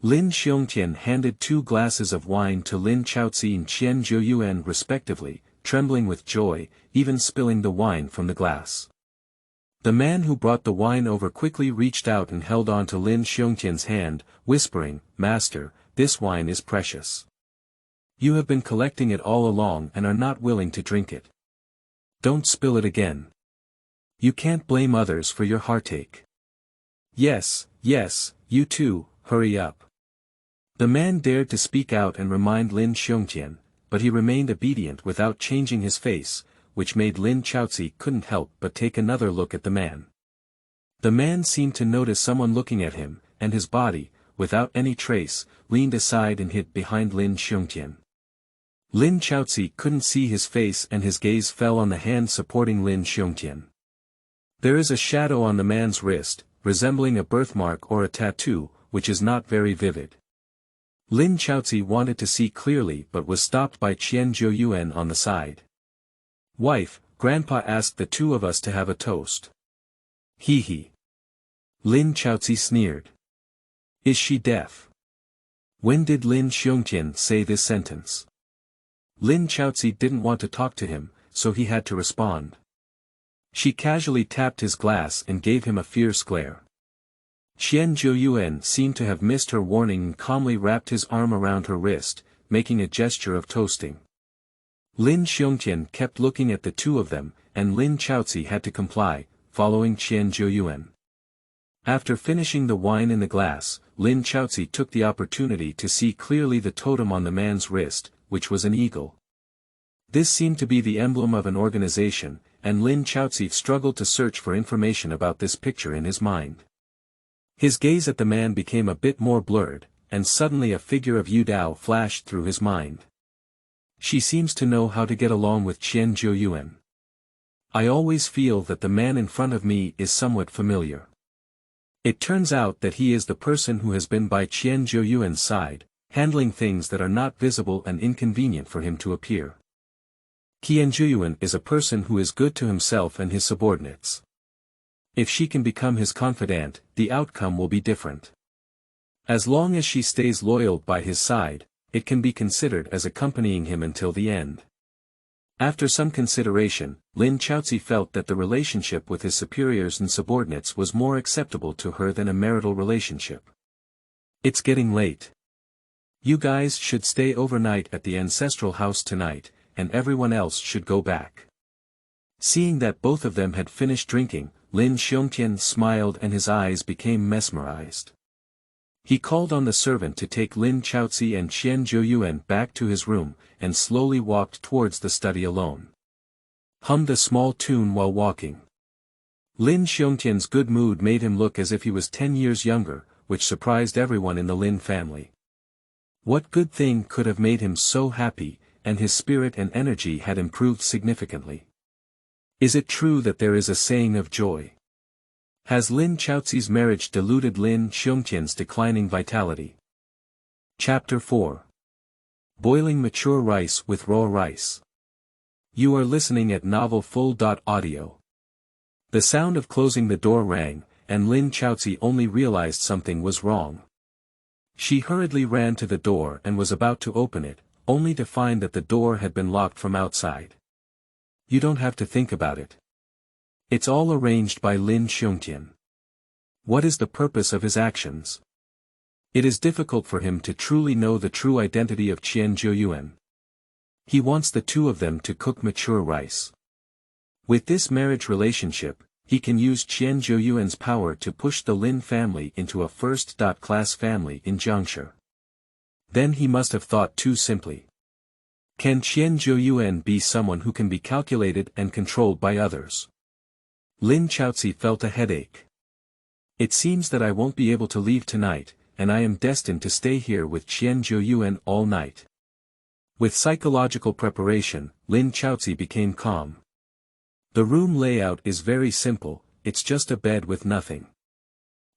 Lin Xiongtian handed 2 glasses of wine to Lin Chaoci and Qianjiuyuan respectively, trembling with joy, even spilling the wine from the glass. The man who brought the wine over quickly reached out and held on to Lin Xiongtian's hand, whispering, "Master, this wine is precious. You have been collecting it all along and are not willing to drink it. Don't spill it again. You can't blame others for your heartache. Yes, you too, hurry up." The man dared to speak out and remind Lin Xiongtian, but he remained obedient without changing his face, which made Lin Chaoci couldn't help but take another look at the man. The man seemed to notice someone looking at him, and his body, without any trace, leaned aside and hid behind Lin Xiongtian. Lin Chaoci couldn't see his face and his gaze fell on the hand supporting Lin Xiongtian. There is a shadow on the man's wrist, resembling a birthmark or a tattoo, which is not very vivid. Lin Chaoci wanted to see clearly but was stopped by Qianjiuyuan on the side. "Wife, Grandpa asked the 2 of us to have a toast." He. Lin Chaoci sneered. Is she deaf? When did Lin Xiongtian say this sentence? Lin Chaoci didn't want to talk to him, so he had to respond. She casually tapped his glass and gave him a fierce glare. Qianjiuyuan seemed to have missed her warning and calmly wrapped his arm around her wrist, making a gesture of toasting. Lin Xiongtian kept looking at the 2 of them, and Lin Chaoci had to comply, following Qianjiuyuan. After finishing the wine in the glass, Lin Chaoci took the opportunity to see clearly the totem on the man's wrist, which was an eagle. This seemed to be the emblem of an organization, and Lin Chaoci struggled to search for information about this picture in his mind. His gaze at the man became a bit more blurred, and suddenly a figure of Yu Dao flashed through his mind. She seems to know how to get along with Qianjiuyuan. I always feel that the man in front of me is somewhat familiar. It turns out that he is the person who has been by Qianjiuyuan's side, handling things that are not visible and inconvenient for him to appear. Qianjiuyuan is a person who is good to himself and his subordinates. If she can become his confidant, the outcome will be different. As long as she stays loyal by his side, it can be considered as accompanying him until the end. After some consideration, Lin Chaoci felt that the relationship with his superiors and subordinates was more acceptable to her than a marital relationship. It's getting late. You guys should stay overnight at the ancestral house tonight, and everyone else should go back. Seeing that both of them had finished drinking, Lin Xiongtian smiled and his eyes became mesmerized. He called on the servant to take Lin Chaoci and Qianjiuyuan back to his room, and slowly walked towards the study alone. Hummed a small tune while walking. Lin Xiongtian's good mood made him look as if he was 10 years younger, which surprised everyone in the Lin family. What good thing could have made him so happy, and his spirit and energy had improved significantly? Is it true that there is a saying of joy? Has Lin Chaoci's marriage diluted Lin Xiongtian's declining vitality? Chapter 4. Boiling mature rice with raw rice. You are listening at Novel Full.audio. The sound of closing the door rang, and Lin Chaoci only realized something was wrong. She hurriedly ran to the door and was about to open it, only to find that the door had been locked from outside. You don't have to think about it. It's all arranged by Lin Xiongtian. What is the purpose of his actions? It is difficult for him to truly know the true identity of Qianjiuyuan. He wants the two of them to cook mature rice. With this marriage relationship, he can use Qianjiuyuan's power to push the Lin family into a first-class family in Jiangshi. Then he must have thought too simply. Can Qianjiuyuan be someone who can be calculated and controlled by others? Lin Chaoci felt a headache. It seems that I won't be able to leave tonight, and I am destined to stay here with Qianjiuyuan all night. With psychological preparation, Lin Chaoci became calm. The room layout is very simple, it's just a bed with nothing.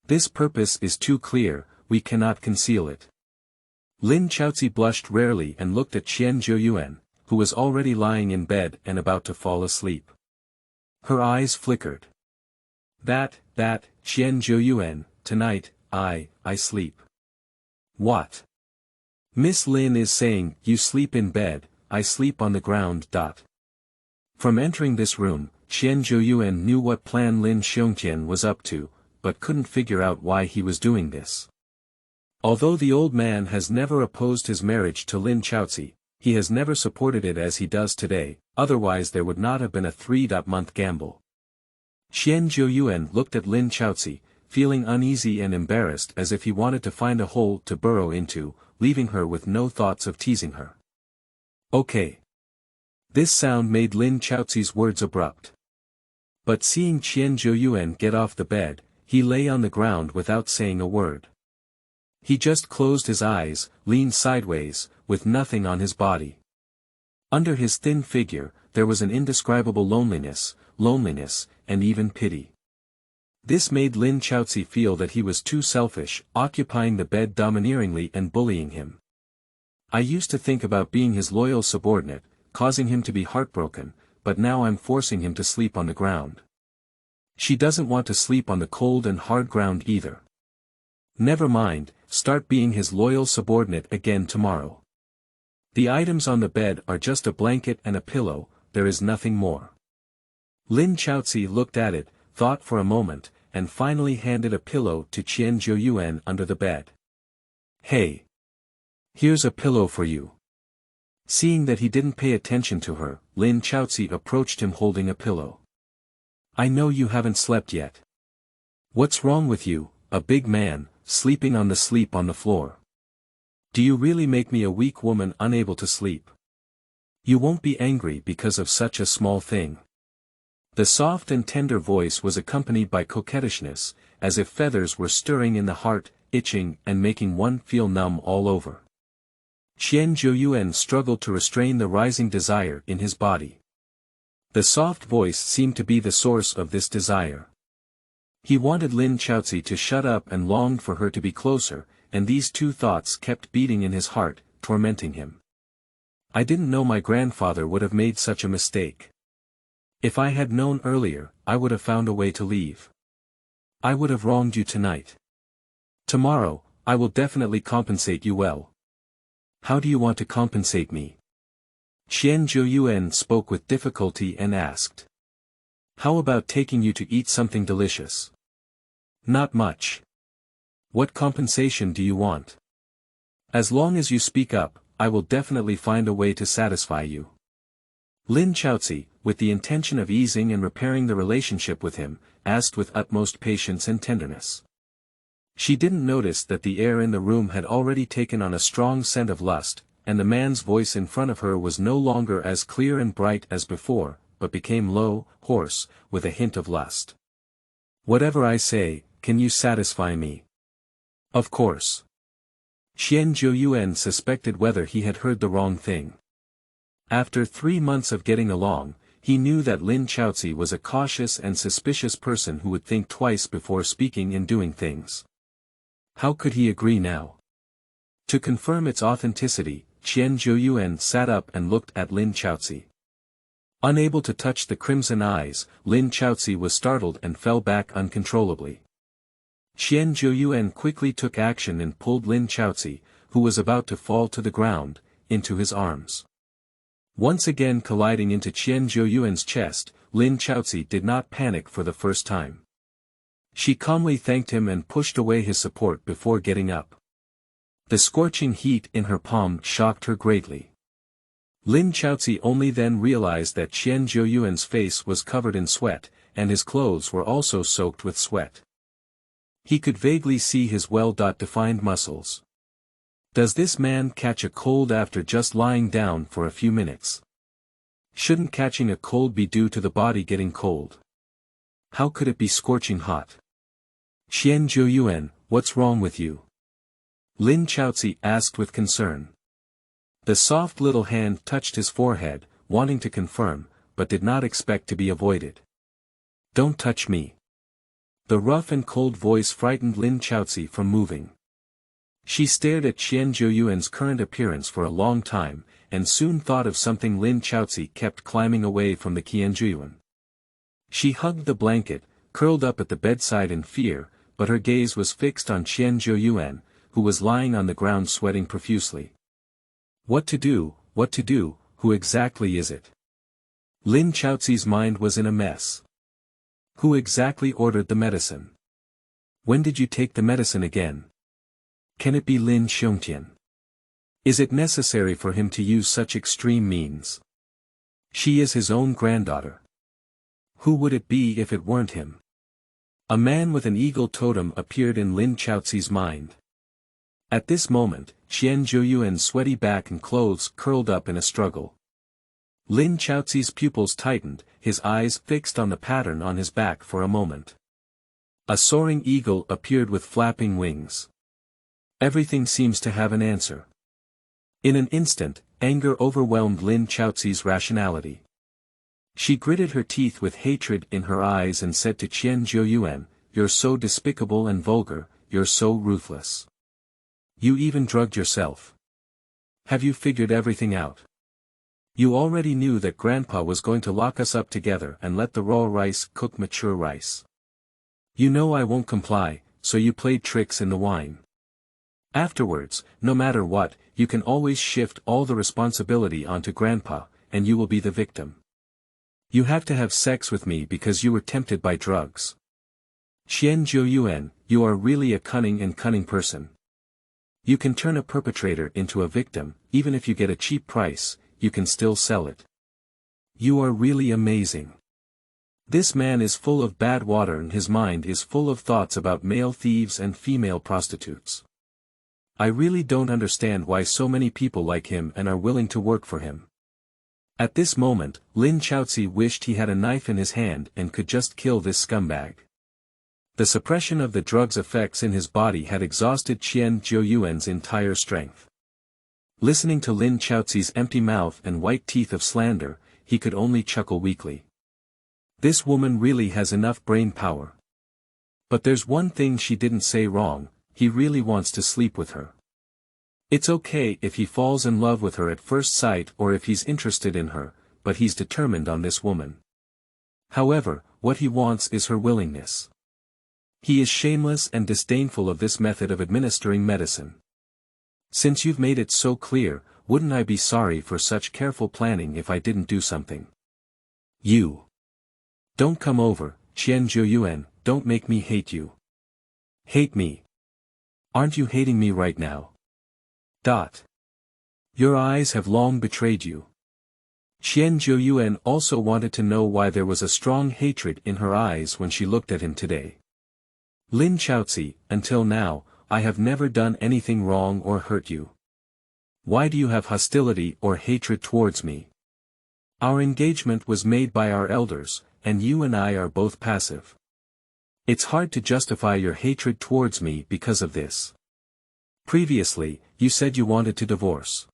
This purpose is too clear, we cannot conceal it. Lin Chaoci blushed rarely and looked at Qianjiuyuan, who was already lying in bed and about to fall asleep. Her eyes flickered. That, Qianjiuyuan, tonight, I sleep. What? Miss Lin is saying, you sleep in bed, I sleep on the ground. From entering this room, Qianjiuyuan knew what plan Lin Xiongtian was up to, but couldn't figure out why he was doing this. Although the old man has never opposed his marriage to Lin Chaoci, he has never supported it as he does today, otherwise there would not have been a 3-month gamble. Qianjiuyuan looked at Lin Chaoci, feeling uneasy and embarrassed as if he wanted to find a hole to burrow into, leaving her with no thoughts of teasing her. Okay. This sound made Lin Chaoci's words abrupt. But seeing Qianjiuyuan get off the bed, he lay on the ground without saying a word. He just closed his eyes, leaned sideways, with nothing on his body. Under his thin figure, there was an indescribable loneliness, and even pity. This made Lin Chaoci feel that he was too selfish, occupying the bed domineeringly and bullying him. I used to think about being his loyal subordinate, causing him to be heartbroken, but now I'm forcing him to sleep on the ground. She doesn't want to sleep on the cold and hard ground either. Never mind, start being his loyal subordinate again tomorrow. The items on the bed are just a blanket and a pillow, there is nothing more. Lin Chaoci looked at it, thought for a moment, and finally handed a pillow to Qianjiuyuan under the bed. Hey! Here's a pillow for you. Seeing that he didn't pay attention to her, Lin Chaoci approached him holding a pillow. I know you haven't slept yet. What's wrong with you, a big man, sleeping on the floor? Do you really make me a weak woman unable to sleep? You won't be angry because of such a small thing. The soft and tender voice was accompanied by coquettishness, as if feathers were stirring in the heart, itching and making one feel numb all over. Qianjiuyuan struggled to restrain the rising desire in his body. The soft voice seemed to be the source of this desire. He wanted Lin Chaoci to shut up and longed for her to be closer, and these two thoughts kept beating in his heart, tormenting him. I didn't know my grandfather would have made such a mistake. If I had known earlier, I would have found a way to leave. I would have wronged you tonight. Tomorrow, I will definitely compensate you well. How do you want to compensate me? Qianjiuyuan spoke with difficulty and asked. How about taking you to eat something delicious? Not much. What compensation do you want? As long as you speak up, I will definitely find a way to satisfy you. Lin Chaoci, with the intention of easing and repairing the relationship with him, asked with utmost patience and tenderness. She didn't notice that the air in the room had already taken on a strong scent of lust, and the man's voice in front of her was no longer as clear and bright as before, but became low, hoarse, with a hint of lust. Whatever I say, can you satisfy me? Of course. Qianjiuyuan suspected whether he had heard the wrong thing. After 3 months of getting along, he knew that Lin Chaoci was a cautious and suspicious person who would think twice before speaking and doing things. How could he agree now? To confirm its authenticity, Qianjiuyuan sat up and looked at Lin Chaoci. Unable to touch the crimson eyes, Lin Chaoci was startled and fell back uncontrollably. Qianjiuyuan quickly took action and pulled Lin Chaoci, who was about to fall to the ground, into his arms. Once again colliding into Qianjiuyuan's chest, Lin Chaoci did not panic for the first time. She calmly thanked him and pushed away his support before getting up. The scorching heat in her palm shocked her greatly. Lin Chaoci only then realized that Qianjiuyuan's face was covered in sweat, and his clothes were also soaked with sweat. He could vaguely see his well-defined muscles. Does this man catch a cold after just lying down for a few minutes? Shouldn't catching a cold be due to the body getting cold? How could it be scorching hot? Qianjiuyuan, what's wrong with you? Lin Chaoci asked with concern. The soft little hand touched his forehead, wanting to confirm, but did not expect to be avoided. Don't touch me. The rough and cold voice frightened Lin Chaoci from moving. She stared at Qianjiuyuan's current appearance for a long time, and soon thought of something Lin Chaoci kept climbing away from the Qianjiuyuan. She hugged the blanket, curled up at the bedside in fear, but her gaze was fixed on Qianjiuyuan, who was lying on the ground sweating profusely. What to do, who exactly is it? Lin Chaoci's mind was in a mess. Who exactly ordered the medicine? When did you take the medicine again? Can it be Lin Xiongtian? Is it necessary for him to use such extreme means? She is his own granddaughter. Who would it be if it weren't him? A man with an eagle totem appeared in Lin Chaoci's mind. At this moment, Qianjiuyuan's sweaty back and clothes curled up in a struggle. Lin Chaoci's pupils tightened, his eyes fixed on the pattern on his back for a moment. A soaring eagle appeared with flapping wings. Everything seems to have an answer. In an instant, anger overwhelmed Lin Chaoci's rationality. She gritted her teeth with hatred in her eyes and said to Qianjiuyuan, "You're so despicable and vulgar, you're so ruthless. You even drugged yourself. Have you figured everything out? You already knew that Grandpa was going to lock us up together and let the raw rice cook mature rice. You know I won't comply, so you played tricks in the wine. Afterwards, no matter what, you can always shift all the responsibility onto Grandpa, and you will be the victim. You have to have sex with me because you were tempted by drugs. Qianjiuyuan, you are really a cunning person. You can turn a perpetrator into a victim, even if you get a cheap price, you can still sell it. You are really amazing. This man is full of bad water and his mind is full of thoughts about male thieves and female prostitutes. I really don't understand why so many people like him and are willing to work for him." At this moment, Lin Chaoci wished he had a knife in his hand and could just kill this scumbag. The suppression of the drug's effects in his body had exhausted Qianjiuyuan's entire strength. Listening to Lin Chaoci's empty mouth and white teeth of slander, he could only chuckle weakly. This woman really has enough brain power. But there's one thing she didn't say wrong, he really wants to sleep with her. It's okay if he falls in love with her at first sight or if he's interested in her, but he's determined on this woman. However, what he wants is her willingness. He is shameless and disdainful of this method of administering medicine. Since you've made it so clear, wouldn't I be sorry for such careful planning if I didn't do something? You. Don't come over, Qianjiuyuan, don't make me hate you. Hate me. Aren't you hating me right now? Your eyes have long betrayed you. Qianjiuyuan also wanted to know why there was a strong hatred in her eyes when she looked at him today. Lin Chaoci, until now, I have never done anything wrong or hurt you. Why do you have hostility or hatred towards me? Our engagement was made by our elders, and you and I are both passive. It's hard to justify your hatred towards me because of this. Previously, you said you wanted to divorce.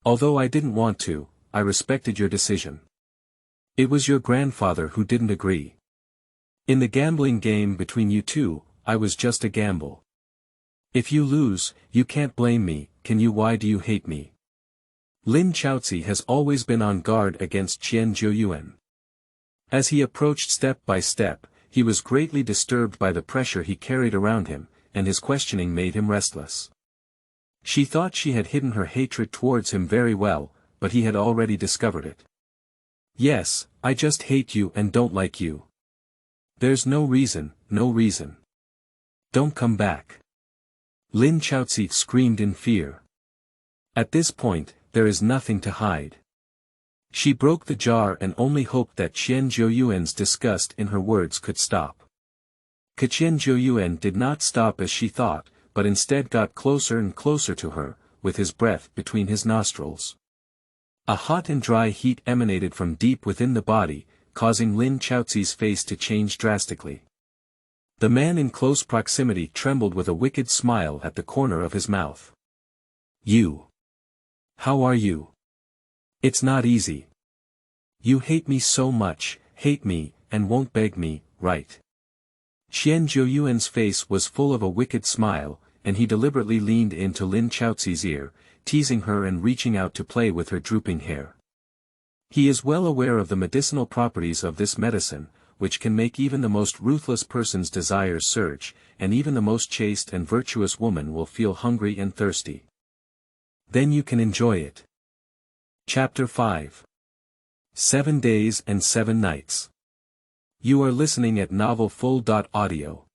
Although I didn't want to, I respected your decision. It was your grandfather who didn't agree. In the gambling game between you two, I was just a gamble. If you lose, you can't blame me, can you? Why do you hate me? Lin Chaoci has always been on guard against Qianjiuyuan. As he approached step by step, he was greatly disturbed by the pressure he carried around him, and his questioning made him restless. She thought she had hidden her hatred towards him very well, but he had already discovered it. Yes, I just hate you and don't like you. There's no reason, no reason. Don't come back. Lin Chaoci screamed in fear. At this point, there is nothing to hide. She broke the jar and only hoped that Qianjiuyuan's disgust in her words could stop. Qianjiuyuan did not stop as she thought, but instead got closer and closer to her, with his breath between his nostrils. A hot and dry heat emanated from deep within the body, causing Lin Chaoci's face to change drastically. The man in close proximity trembled with a wicked smile at the corner of his mouth. You. How are you? It's not easy. You hate me so much, hate me, and won't beg me, right? Qianjiuyuan's face was full of a wicked smile, and he deliberately leaned into Lin Chaoci's ear, teasing her and reaching out to play with her drooping hair. He is well aware of the medicinal properties of this medicine, which can make even the most ruthless person's desires surge, and even the most chaste and virtuous woman will feel hungry and thirsty. Then you can enjoy it. Chapter 5. 7 Days and 7 Nights. You are listening at novelfull.audio.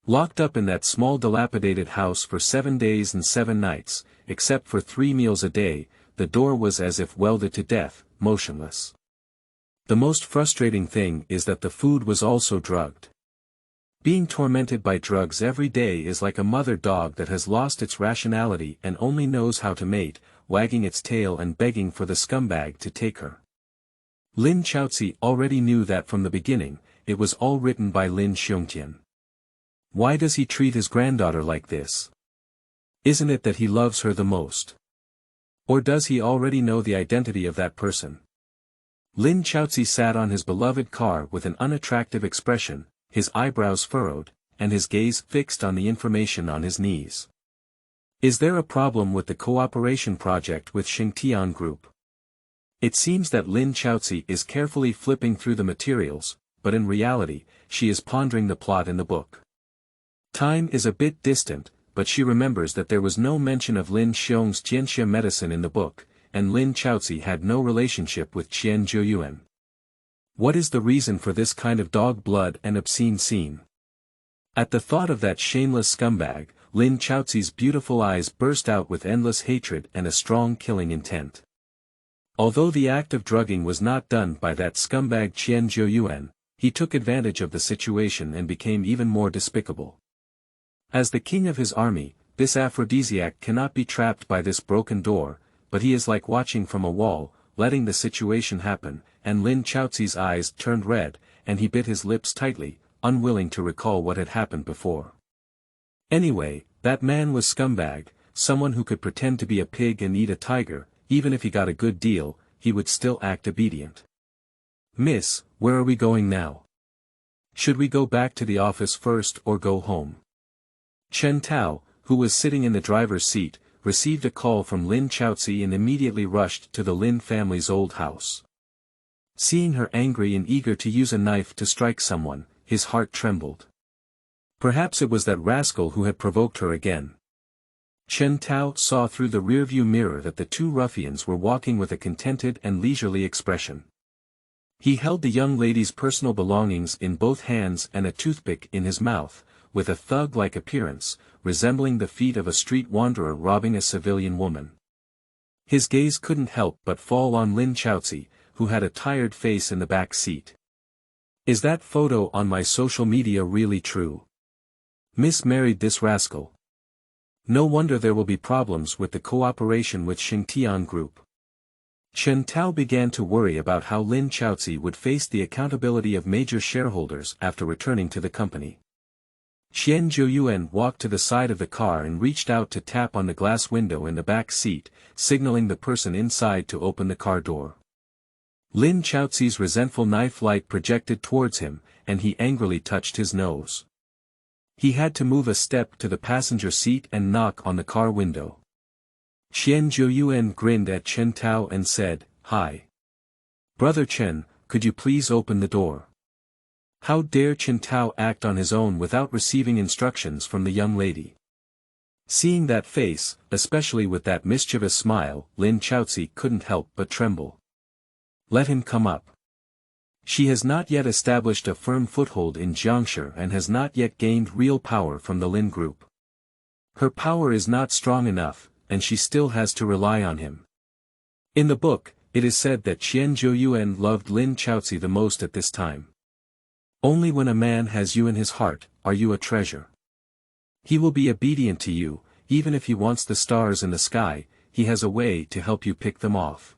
Locked up in that small dilapidated house for 7 days and 7 nights, except for 3 meals a day, the door was as if welded to death, motionless. The most frustrating thing is that the food was also drugged. Being tormented by drugs every day is like a mother dog that has lost its rationality and only knows how to mate, wagging its tail and begging for the scumbag to take her. Lin Chaoci already knew that from the beginning, it was all written by Lin Xiongtian. Why does he treat his granddaughter like this? Isn't it that he loves her the most? Or does he already know the identity of that person? Lin Chaoci sat on his beloved car with an unattractive expression, his eyebrows furrowed, and his gaze fixed on the information on his knees. Is there a problem with the cooperation project with Shuangjian Group? It seems that Lin Chaoci is carefully flipping through the materials, but in reality, she is pondering the plot in the book. Time is a bit distant, but she remembers that there was no mention of Lin Xiong's Jianxia medicine in the book, and Lin Chaoci had no relationship with Qianjiuyuan. What is the reason for this kind of dog blood and obscene scene? At the thought of that shameless scumbag, Lin Chaoci's beautiful eyes burst out with endless hatred and a strong killing intent. Although the act of drugging was not done by that scumbag Qianjiuyuan, he took advantage of the situation and became even more despicable. As the king of his army, this aphrodisiac cannot be trapped by this broken door, but he is like watching from a wall, letting the situation happen, and Lin Chaoci's eyes turned red, and he bit his lips tightly, unwilling to recall what had happened before. Anyway, that man was scumbag, someone who could pretend to be a pig and eat a tiger, even if he got a good deal, he would still act obedient. Miss, where are we going now? Should we go back to the office first or go home? Chen Tao, who was sitting in the driver's seat, received a call from Lin Chaoci and immediately rushed to the Lin family's old house. Seeing her angry and eager to use a knife to strike someone, his heart trembled. Perhaps it was that rascal who had provoked her again. Chen Tao saw through the rearview mirror that the two ruffians were walking with a contented and leisurely expression. He held the young lady's personal belongings in both hands and a toothpick in his mouth, with a thug-like appearance, resembling the feet of a street wanderer robbing a civilian woman. His gaze couldn't help but fall on Lin Chaoci, who had a tired face in the back seat. Is that photo on my social media really true? Miss married this rascal. No wonder there will be problems with the cooperation with Shuangjian Group. Chen Tao began to worry about how Lin Chaoci would face the accountability of major shareholders after returning to the company. Qianjiuyuan walked to the side of the car and reached out to tap on the glass window in the back seat, signaling the person inside to open the car door. Lin Chaoci's resentful knife light projected towards him, and he angrily touched his nose. He had to move a step to the passenger seat and knock on the car window. Qianjiuyuan grinned at Chen Tao and said, "Hi. Brother Chen, could you please open the door?" How dare Chen Tao act on his own without receiving instructions from the young lady? Seeing that face, especially with that mischievous smile, Lin Chaoci couldn't help but tremble. Let him come up. She has not yet established a firm foothold in Jiangshi and has not yet gained real power from the Lin group. Her power is not strong enough, and she still has to rely on him. In the book, it is said that Qianjiuyuan loved Lin Chaoci the most at this time. Only when a man has you in his heart, are you a treasure. He will be obedient to you, even if he wants the stars in the sky, he has a way to help you pick them off.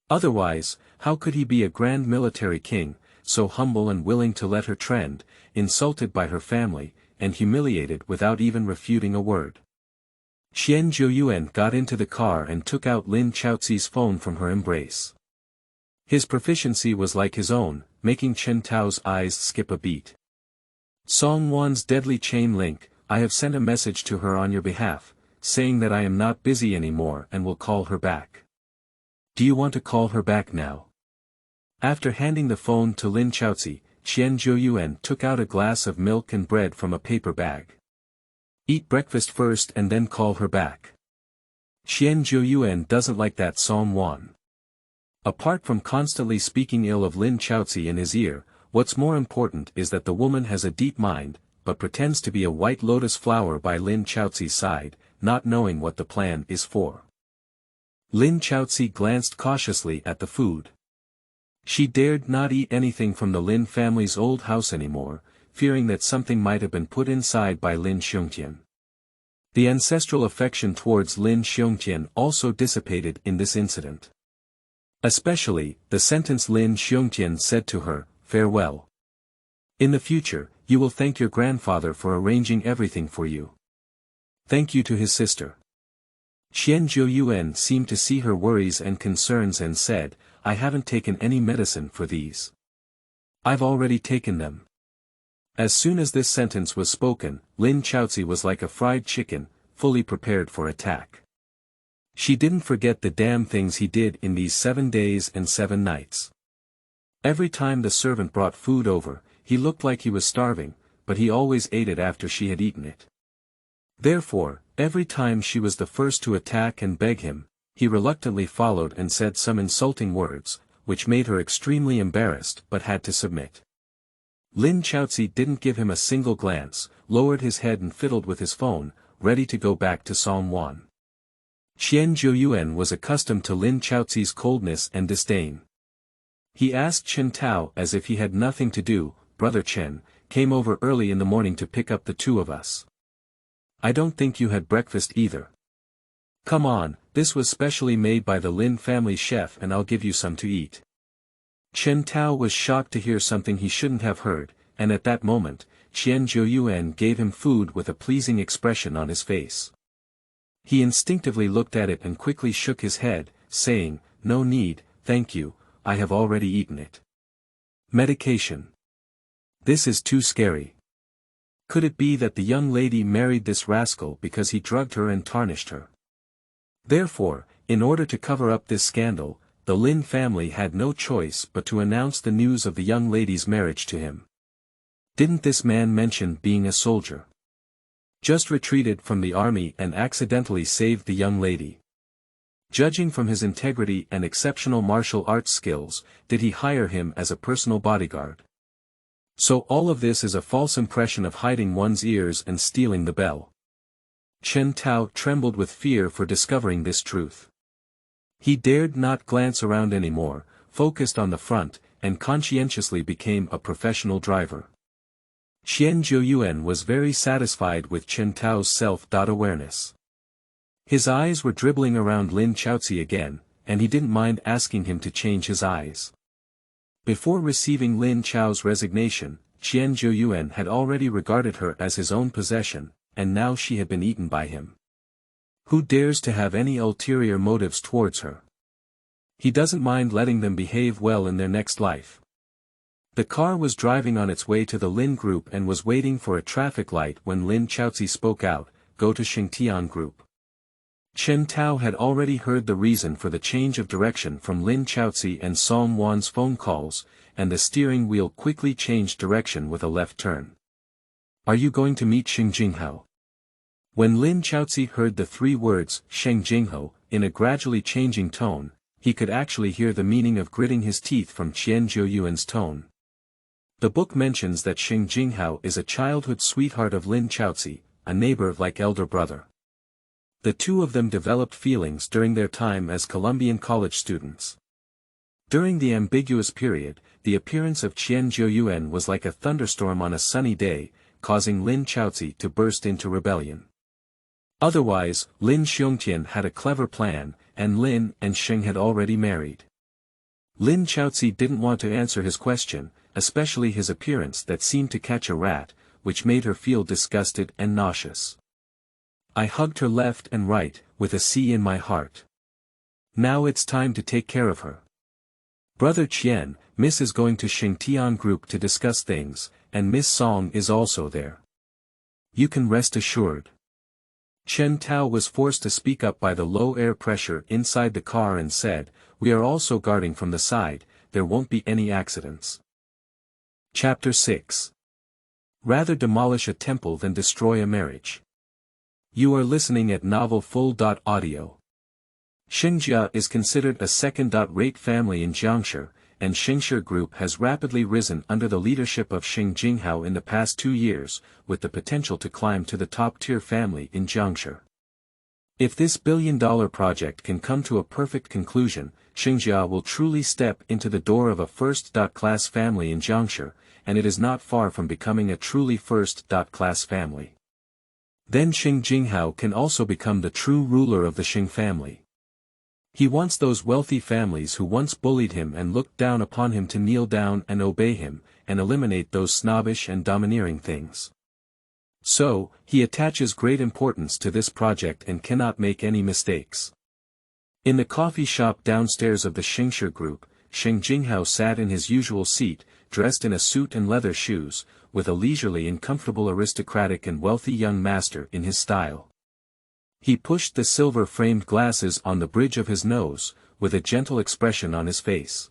Otherwise, how could he be a grand military king, so humble and willing to let her trend, insulted by her family, and humiliated without even refuting a word? Qianjiuyuan got into the car and took out Lin Chaoci's phone from her embrace. His proficiency was like his own, making Chen Tao's eyes skip a beat. Shuangwen's deadly chain link, I have sent a message to her on your behalf, saying that I am not busy anymore and will call her back. Do you want to call her back now? After handing the phone to Lin Chaoci, Qianjiuyuan took out a glass of milk and bread from a paper bag. Eat breakfast first and then call her back. Qianjiuyuan doesn't like that Shuangwen. Apart from constantly speaking ill of Lin Chaoci in his ear, what's more important is that the woman has a deep mind, but pretends to be a white lotus flower by Lin Chaoci's side, not knowing what the plan is for. Lin Chaoci glanced cautiously at the food. She dared not eat anything from the Lin family's old house anymore, fearing that something might have been put inside by Lin Xiongtian. The ancestral affection towards Lin Xiongtian also dissipated in this incident. Especially, the sentence Lin Xiongtian said to her, "Farewell. In the future, you will thank your grandfather for arranging everything for you." Thank you to his sister. Qianjiuyuan seemed to see her worries and concerns and said, I haven't taken any medicine for these. I've already taken them. As soon as this sentence was spoken, Lin Chaoci was like a fried chicken, fully prepared for attack. She didn't forget the damn things he did in these 7 days and 7 nights. Every time the servant brought food over, he looked like he was starving, but he always ate it after she had eaten it. Therefore, every time she was the first to attack and beg him, he reluctantly followed and said some insulting words, which made her extremely embarrassed but had to submit. Lin Chaoci didn't give him a single glance, lowered his head and fiddled with his phone, ready to go back to Shuangwen. Qianjiuyuan was accustomed to Lin Chaoci's coldness and disdain. He asked Chen Tao as if he had nothing to do, Brother Chen, came over early in the morning to pick up the two of us. I don't think you had breakfast either. Come on, this was specially made by the Lin family chef and I'll give you some to eat. Chen Tao was shocked to hear something he shouldn't have heard, and at that moment, Qianjiuyuan gave him food with a pleasing expression on his face. He instinctively looked at it and quickly shook his head, saying, No need, thank you, I have already eaten it. Medication. This is too scary. Could it be that the young lady married this rascal because he drugged her and tarnished her? Therefore, in order to cover up this scandal, the Lin family had no choice but to announce the news of the young lady's marriage to him. Didn't this man mention being a soldier? Just retreated from the army and accidentally saved the young lady. Judging from his integrity and exceptional martial arts skills, did he hire him as a personal bodyguard? So all of this is a false impression of hiding one's ears and stealing the bell. Chen Tao trembled with fear for discovering this truth. He dared not glance around anymore, focused on the front, and conscientiously became a professional driver. Qianjiuyuan was very satisfied with Chen Tao's self-awareness. His eyes were dribbling around Lin Chaoci again, and he didn't mind asking him to change his eyes. Before receiving Lin Chao's resignation, Qianjiuyuan had already regarded her as his own possession, and now she had been eaten by him. Who dares to have any ulterior motives towards her? He doesn't mind letting them behave well in their next life. The car was driving on its way to the Lin Group and was waiting for a traffic light when Lin Chaoci spoke out, "Go to Shuangjian Group." Chen Tao had already heard the reason for the change of direction from Lin Chaoci and Song Wan's phone calls, and the steering wheel quickly changed direction with a left turn. "Are you going to meet Sheng Jinghao?" When Lin Chaoci heard the three words, Sheng Jinghao, in a gradually changing tone, he could actually hear the meaning of gritting his teeth from Qianjiuyuan's tone. The book mentions that Sheng Jinghao is a childhood sweetheart of Lin Chaoci, a neighbor-like elder brother. The two of them developed feelings during their time as Colombian college students. During the ambiguous period, the appearance of Qianjiuyuan was like a thunderstorm on a sunny day, causing Lin Chaoci to burst into rebellion. Otherwise, Lin Xiongtian had a clever plan, and Lin and Sheng had already married. Lin Chaoci didn't want to answer his question, especially his appearance that seemed to catch a rat, which made her feel disgusted and nauseous. "I hugged her left and right, with a C in my heart. Now it's time to take care of her. Brother Qian, Miss is going to Shuangjian Group to discuss things, and Miss Song is also there. You can rest assured." Chen Tao was forced to speak up by the low air pressure inside the car and said, "We are also guarding from the side, there won't be any accidents." Chapter 6. Rather demolish a temple than destroy a marriage. You are listening at Novel Full.audio. Shuangjie is considered a second-rate family in Jiangshi, and Seizure Group has rapidly risen under the leadership of Sheng Jinghao in the past 2 years, with the potential to climb to the top-tier family in Jiangshi. If this billion-dollar project can come to a perfect conclusion, Shuangjie will truly step into the door of a first-class family in Jiangshi, and it is not far from becoming a truly first-class family. Then Sheng Jinghao can also become the true ruler of the Sheng family. He wants those wealthy families who once bullied him and looked down upon him to kneel down and obey him, and eliminate those snobbish and domineering things. So, he attaches great importance to this project and cannot make any mistakes. In the coffee shop downstairs of the Seizure Group, Sheng Jinghao sat in his usual seat, dressed in a suit and leather shoes, with a leisurely and comfortable aristocratic and wealthy young master in his style. He pushed the silver-framed glasses on the bridge of his nose, with a gentle expression on his face.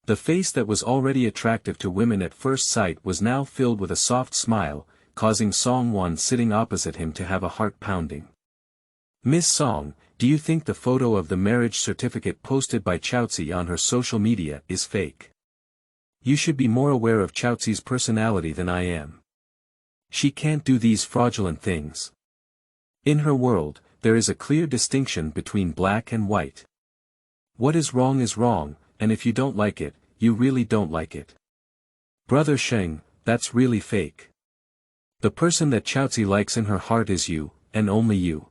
The face that was already attractive to women at first sight was now filled with a soft smile, causing Song Wan sitting opposite him to have a heart pounding. "Miss Song, do you think the photo of the marriage certificate posted by Chaoci on her social media is fake? You should be more aware of Chaoci's personality than I am. She can't do these fraudulent things. In her world, there is a clear distinction between black and white. What is wrong, and if you don't like it, you really don't like it. Brother Sheng, that's really fake. The person that Chaoci likes in her heart is you, and only you.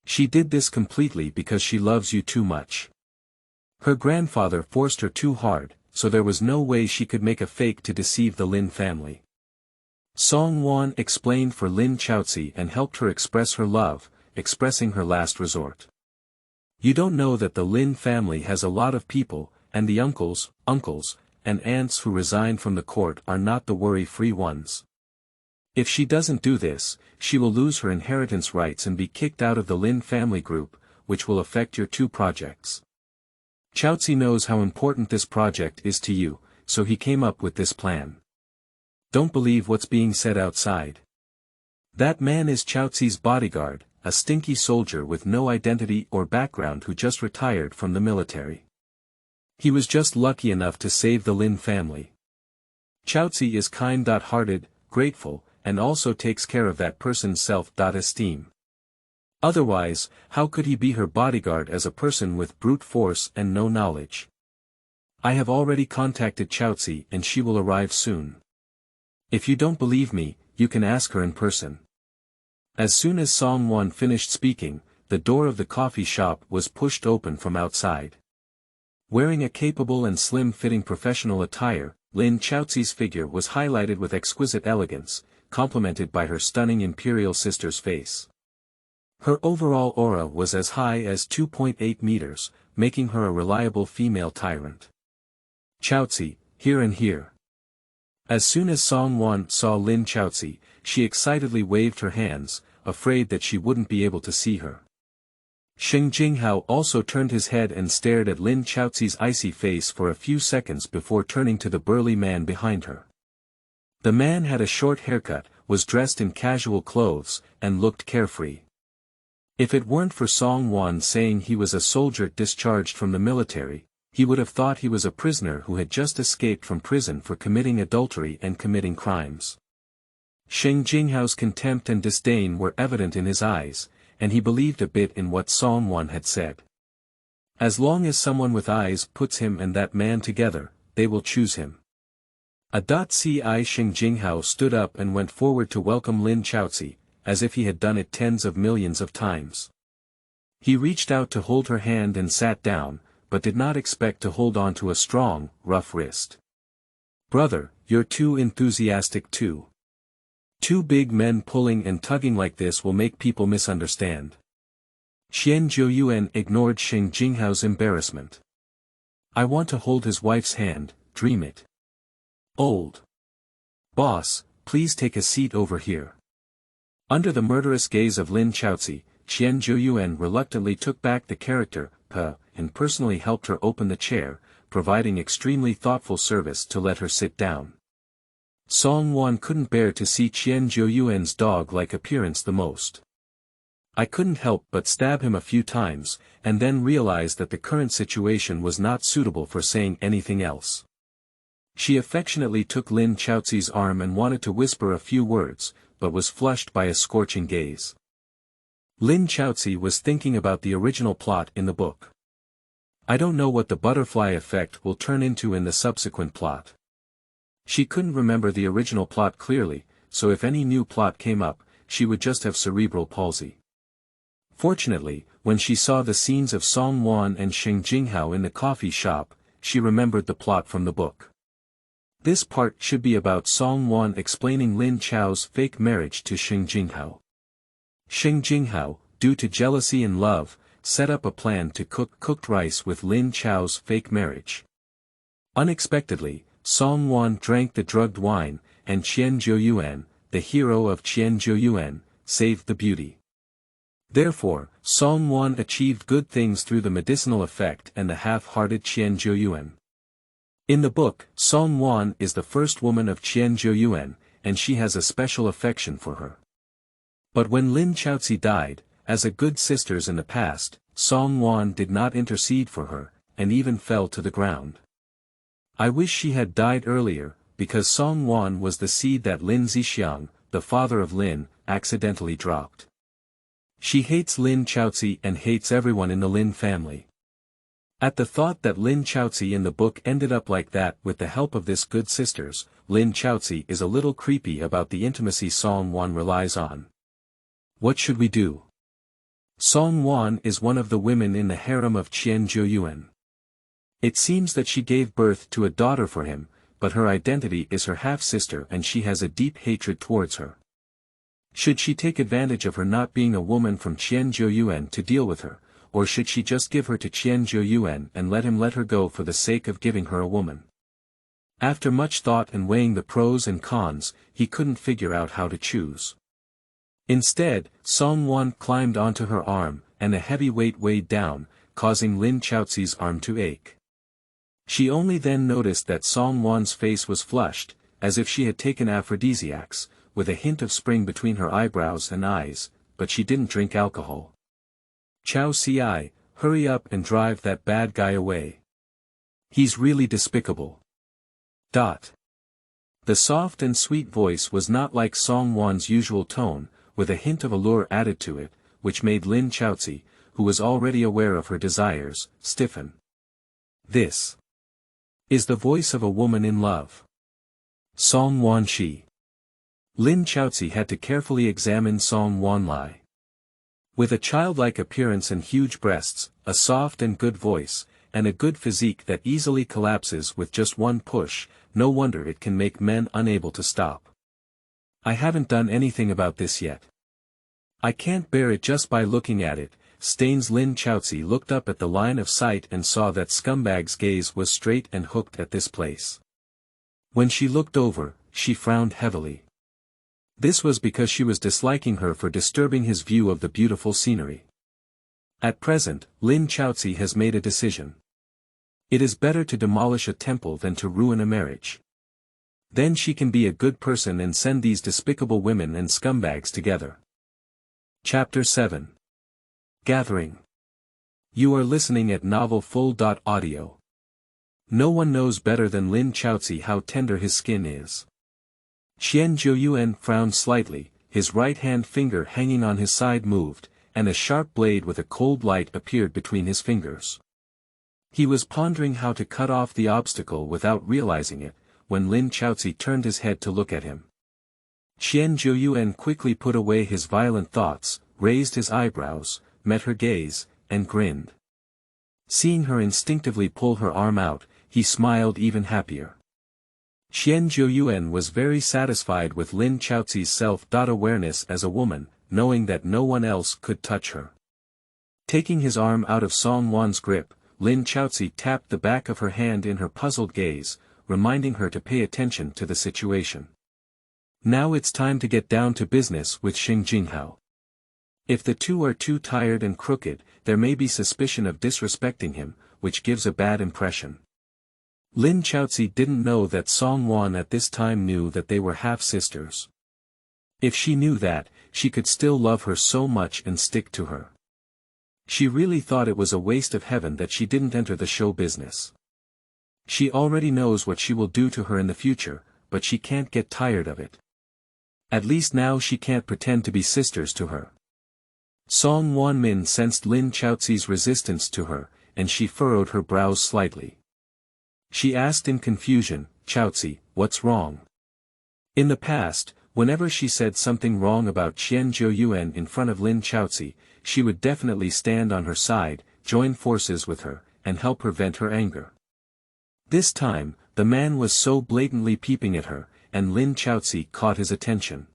She did this completely because she loves you too much. Her grandfather forced her too hard, so there was no way she could make a fake to deceive the Lin family." Song Wan explained for Lin Chaoci and helped her express her love, expressing her last resort. "You don't know that the Lin family has a lot of people, and the uncles, and aunts who resigned from the court are not the worry-free ones. If she doesn't do this, she will lose her inheritance rights and be kicked out of the Lin family group, which will affect your 2 projects. Chaoci knows how important this project is to you, so he came up with this plan. Don't believe what's being said outside. That man is Chaoci's bodyguard, a stinky soldier with no identity or background who just retired from the military. He was just lucky enough to save the Lin family. Chaoci is kind-hearted, grateful, and also takes care of that person's self-esteem. Otherwise, how could he be her bodyguard as a person with brute force and no knowledge? I have already contacted Chaoci and she will arrive soon. If you don't believe me, you can ask her in person." As soon as Song Wan finished speaking, the door of the coffee shop was pushed open from outside. Wearing a capable and slim-fitting professional attire, Lin Chaoci's figure was highlighted with exquisite elegance, complemented by her stunning imperial sister's face. Her overall aura was as high as 2.8 meters, making her a reliable female tyrant. Chaoci, here and here. As soon as Shuangwen saw Lin Chaoci, she excitedly waved her hands, afraid that she wouldn't be able to see her. Sheng Jinghao also turned his head and stared at Lin Chaoci's icy face for a few seconds before turning to the burly man behind her. The man had a short haircut, was dressed in casual clothes, and looked carefree. If it weren't for Shuangwen saying he was a soldier discharged from the military, he would have thought he was a prisoner who had just escaped from prison for committing adultery and committing crimes. Sheng Jinghao's contempt and disdain were evident in his eyes, and he believed a bit in what Shuangwen had said. As long as someone with eyes puts him and that man together, they will choose him. Sheng Jinghao stood up and went forward to welcome Lin Chaoci, as if he had done it tens of millions of times. He reached out to hold her hand and sat down, but did not expect to hold on to a strong, rough wrist. "Brother, you're too enthusiastic too. Two big men pulling and tugging like this will make people misunderstand." Qianjiuyuan ignored Sheng Jinghao's embarrassment. "I want to hold his wife's hand, dream it. Old boss, please take a seat over here." Under the murderous gaze of Lin Chaoci, Qianjiuyuan reluctantly took back the character, and personally helped her open the chair, providing extremely thoughtful service to let her sit down. Shuangwen couldn't bear to see Qianjiuyuan's dog-like appearance the most. "I couldn't help but stab him a few times, and then realized that the current situation was not suitable for saying anything else." She affectionately took Lin Chaoci's arm and wanted to whisper a few words, but was flushed by a scorching gaze. Lin Chaoci was thinking about the original plot in the book. "I don't know what the butterfly effect will turn into in the subsequent plot." She couldn't remember the original plot clearly, so if any new plot came up, she would just have cerebral palsy. Fortunately, when she saw the scenes of Shuangwen and Sheng Jinghao in the coffee shop, she remembered the plot from the book. This part should be about Shuangwen explaining Lin Chao's fake marriage to Sheng Jinghao. Sheng Jinghao, due to jealousy and love, set up a plan to cook cooked rice with Lin Chao's fake marriage. Unexpectedly, Shuangwen drank the drugged wine, and Qianjiuyuan, the hero of Qianjiuyuan, saved the beauty. Therefore, Shuangwen achieved good things through the medicinal effect and the half-hearted Qianjiuyuan. In the book, Shuangwen is the first woman of Qianjiuyuan, and she has a special affection for her. But when Lin Chaoci died, as a good sisters in the past, Shuangwen did not intercede for her, and even fell to the ground. "I wish she had died earlier, because Shuangwen was the seed that Lin Zixiang, the father of Lin, accidentally dropped. She hates Lin Chaoci and hates everyone in the Lin family." At the thought that Lin Chaoci in the book ended up like that with the help of this good sisters, Lin Chaoci is a little creepy about the intimacy Shuangwen relies on. What should we do? Shuangwen is one of the women in the harem of Qianjiuyuan. It seems that she gave birth to a daughter for him, but her identity is her half-sister and she has a deep hatred towards her. Should she take advantage of her not being a woman from Qianjiuyuan to deal with her, or should she just give her to Qianjiuyuan and let him let her go for the sake of giving her a woman? After much thought and weighing the pros and cons, he couldn't figure out how to choose. Instead, Shuangwen climbed onto her arm, and a heavy weight weighed down, causing Lin Chaoci's arm to ache. She only then noticed that Shuangwen's face was flushed, as if she had taken aphrodisiacs, with a hint of spring between her eyebrows and eyes, but she didn't drink alcohol. "Chao Ci, hurry up and drive that bad guy away. He's really despicable." The soft and sweet voice was not like Shuangwen's usual tone, with a hint of allure added to it, which made Lin Chaoci, who was already aware of her desires, stiffen. This is the voice of a woman in love. Shuangwen she. Lin Chaoci had to carefully examine Shuangwen Lai. With a childlike appearance and huge breasts, a soft and good voice, and a good physique that easily collapses with just one push. No wonder it can make men unable to stop. I haven't done anything about this yet. I can't bear it just by looking at it. Stains. Lin Chaoci looked up at the line of sight and saw that scumbag's gaze was straight and hooked at this place. When she looked over, she frowned heavily. This was because she was disliking her for disturbing his view of the beautiful scenery. At present, Lin Chaoci has made a decision. It is better to demolish a temple than to ruin a marriage. Then she can be a good person and send these despicable women and scumbags together. Chapter 7. Gathering. You are listening at novelfull.audio. No one knows better than Lin Chaoci how tender his skin is. Qianjiuyuan frowned slightly, his right hand finger hanging on his side moved, and a sharp blade with a cold light appeared between his fingers. He was pondering how to cut off the obstacle without realizing it, when Lin Chaoci turned his head to look at him. Qianjiuyuan quickly put away his violent thoughts, raised his eyebrows, met her gaze, and grinned. Seeing her instinctively pull her arm out, he smiled even happier. Qianjiuyuan was very satisfied with Lin Chaoci's self-awareness as a woman, knowing that no one else could touch her. Taking his arm out of Shuangwen's grip, Lin Chaoci tapped the back of her hand in her puzzled gaze, reminding her to pay attention to the situation. Now it's time to get down to business with Shuangjie. If the two are too tired and crooked, there may be suspicion of disrespecting him, which gives a bad impression. Lin Chaoci didn't know that Shuangwen at this time knew that they were half-sisters. If she knew that, she could still love her so much and stick to her. She really thought it was a waste of heaven that she didn't enter the show business. She already knows what she will do to her in the future, but she can't get tired of it. At least now she can't pretend to be sisters to her. Shuangwen sensed Lin Chaoci's resistance to her, and she furrowed her brows slightly. She asked in confusion, "Chaoci, what's wrong?" In the past, whenever she said something wrong about Qianjiuyuan in front of Lin Chaoci, she would definitely stand on her side, join forces with her, and help her vent her anger. This time, the man was so blatantly peeping at her, and Lin Chaoci caught his attention.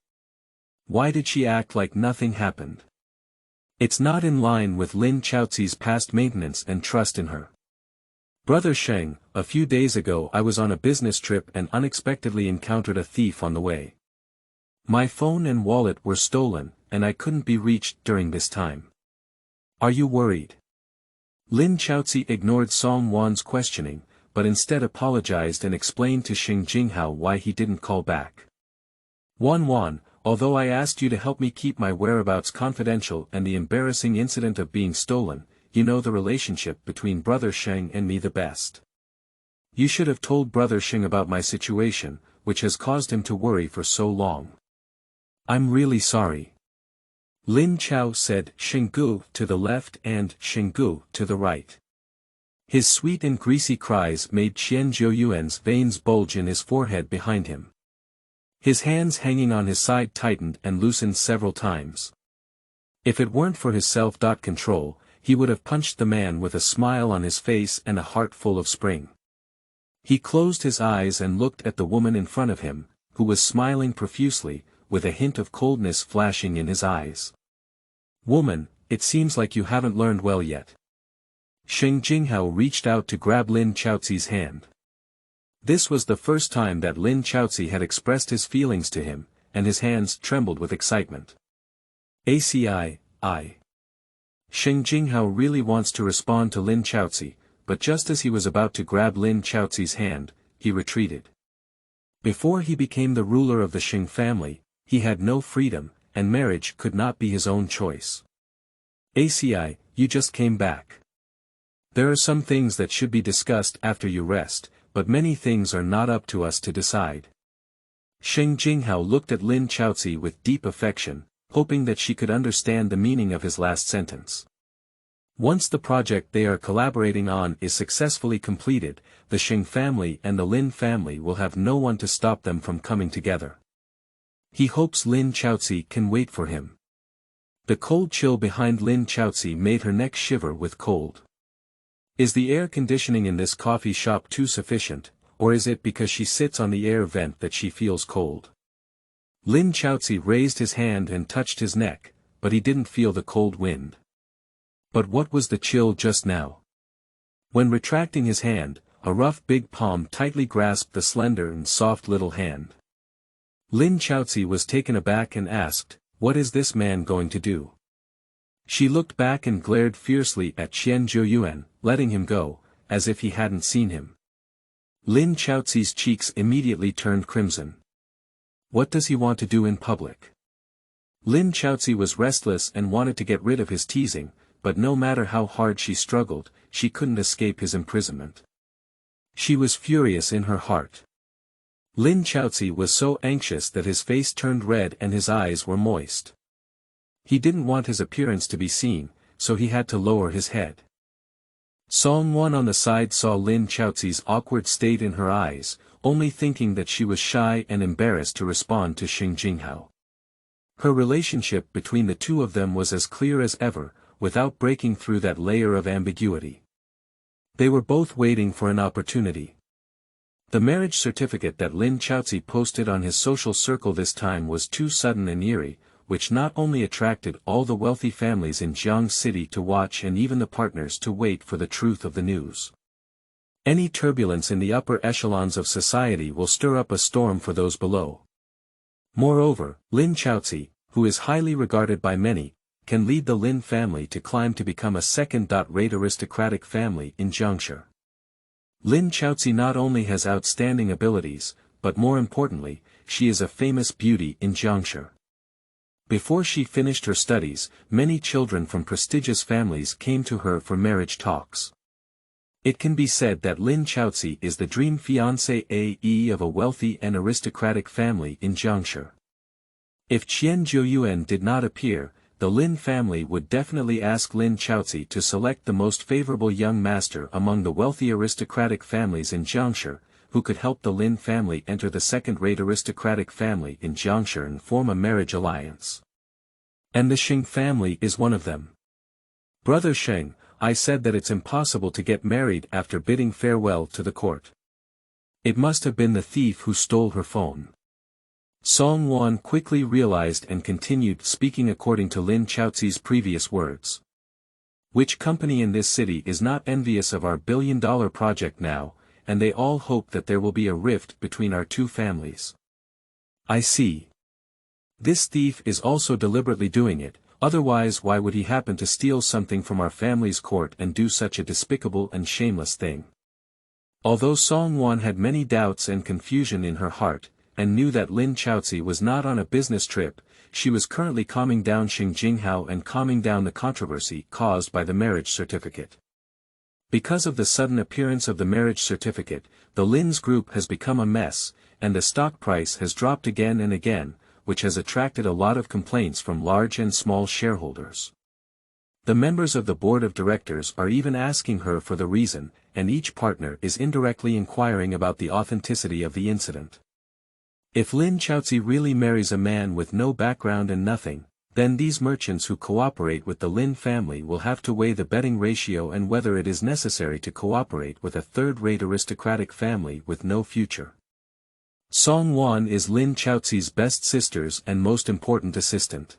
Why did she act like nothing happened? It's not in line with Lin Chaoci's past maintenance and trust in her. Brother Sheng, a few days ago I was on a business trip and unexpectedly encountered a thief on the way. My phone and wallet were stolen, and I couldn't be reached during this time. Are you worried? Lin Chaoci ignored Shuangwen's questioning, but instead apologized and explained to Shuangjie why he didn't call back. Wan, although I asked you to help me keep my whereabouts confidential and the embarrassing incident of being stolen, you know the relationship between Brother Sheng and me the best. You should have told Brother Sheng about my situation, which has caused him to worry for so long. I'm really sorry. Lin Chao said Shenggu to the left and Shenggu to the right. His sweet and greasy cries made Qianjiuyuan's veins bulge in his forehead behind him. His hands hanging on his side tightened and loosened several times. If it weren't for his self-control, he would have punched the man with a smile on his face and a heart full of spring. He closed his eyes and looked at the woman in front of him, who was smiling profusely, with a hint of coldness flashing in his eyes. Woman, it seems like you haven't learned well yet. Shuangjie reached out to grab Lin Chaoci's hand. This was the first time that Lin Chaoci had expressed his feelings to him, and his hands trembled with excitement. I. Shuangjie really wants to respond to Lin Chaoci, but just as he was about to grab Lin Chaoci's hand, he retreated. Before he became the ruler of the Sheng family, he had no freedom, and marriage could not be his own choice. You just came back. There are some things that should be discussed after you rest, but many things are not up to us to decide. Shuangjie looked at Lin Chaoci with deep affection, hoping that she could understand the meaning of his last sentence. Once the project they are collaborating on is successfully completed, the Sheng family and the Lin family will have no one to stop them from coming together. He hopes Lin Chaoci can wait for him. The cold chill behind Lin Chaoci made her neck shiver with cold. Is the air conditioning in this coffee shop too sufficient, or is it because she sits on the air vent that she feels cold? Lin Chaoci raised his hand and touched his neck, but he didn't feel the cold wind. But what was the chill just now? When retracting his hand, a rough big palm tightly grasped the slender and soft little hand. Lin Chaoci was taken aback and asked, "What is this man going to do?" She looked back and glared fiercely at Qianjiuyuan, letting him go, as if he hadn't seen him. Lin Chaoci's cheeks immediately turned crimson. What does he want to do in public? Lin Chaoci was restless and wanted to get rid of his teasing, but no matter how hard she struggled, she couldn't escape his imprisonment. She was furious in her heart. Lin Chaoci was so anxious that his face turned red and his eyes were moist. He didn't want his appearance to be seen, so he had to lower his head. Shuangwen on the side saw Lin Chaoci's awkward state in her eyes, only thinking that she was shy and embarrassed to respond to Xing Jinghao. Her relationship between the two of them was as clear as ever, without breaking through that layer of ambiguity. They were both waiting for an opportunity. The marriage certificate that Lin Chaoci posted on his social circle this time was too sudden and eerie, which not only attracted all the wealthy families in Jiang City to watch and even the partners to wait for the truth of the news. Any turbulence in the upper echelons of society will stir up a storm for those below. Moreover, Lin Chaoci, who is highly regarded by many, can lead the Lin family to climb to become a second-rate aristocratic family in Jiangshi. Lin Chaoci not only has outstanding abilities, but more importantly, she is a famous beauty in Jiangshi. Before she finished her studies, many children from prestigious families came to her for marriage talks. It can be said that Lin Chaoci is the dream fiancée of a wealthy and aristocratic family in Jiangshi. If Qianjiuyuan did not appear, the Lin family would definitely ask Lin Chaoci to select the most favorable young master among the wealthy aristocratic families in Jiangshi, who could help the Lin family enter the second-rate aristocratic family in Jiangshi and form a marriage alliance. And the Xing family is one of them. Brother Xing, I said that it's impossible to get married after bidding farewell to the court. It must have been the thief who stole her phone. Shuangwen quickly realized and continued speaking according to Lin Chaoci's previous words. Which company in this city is not envious of our billion-dollar project now, and they all hope that there will be a rift between our two families. I see. This thief is also deliberately doing it, otherwise why would he happen to steal something from our family's court and do such a despicable and shameless thing? Although Shuangwen had many doubts and confusion in her heart, and knew that Lin Chaoci was not on a business trip, she was currently calming down Xing Jinghao and calming down the controversy caused by the marriage certificate. Because of the sudden appearance of the marriage certificate, the Lin's group has become a mess, and the stock price has dropped again and again, which has attracted a lot of complaints from large and small shareholders. The members of the board of directors are even asking her for the reason, and each partner is indirectly inquiring about the authenticity of the incident. If Lin Chaoci really marries a man with no background and nothing, then these merchants who cooperate with the Lin family will have to weigh the betting ratio and whether it is necessary to cooperate with a third-rate aristocratic family with no future. Shuangwen is Lin Chaoci's best sister's and most important assistant.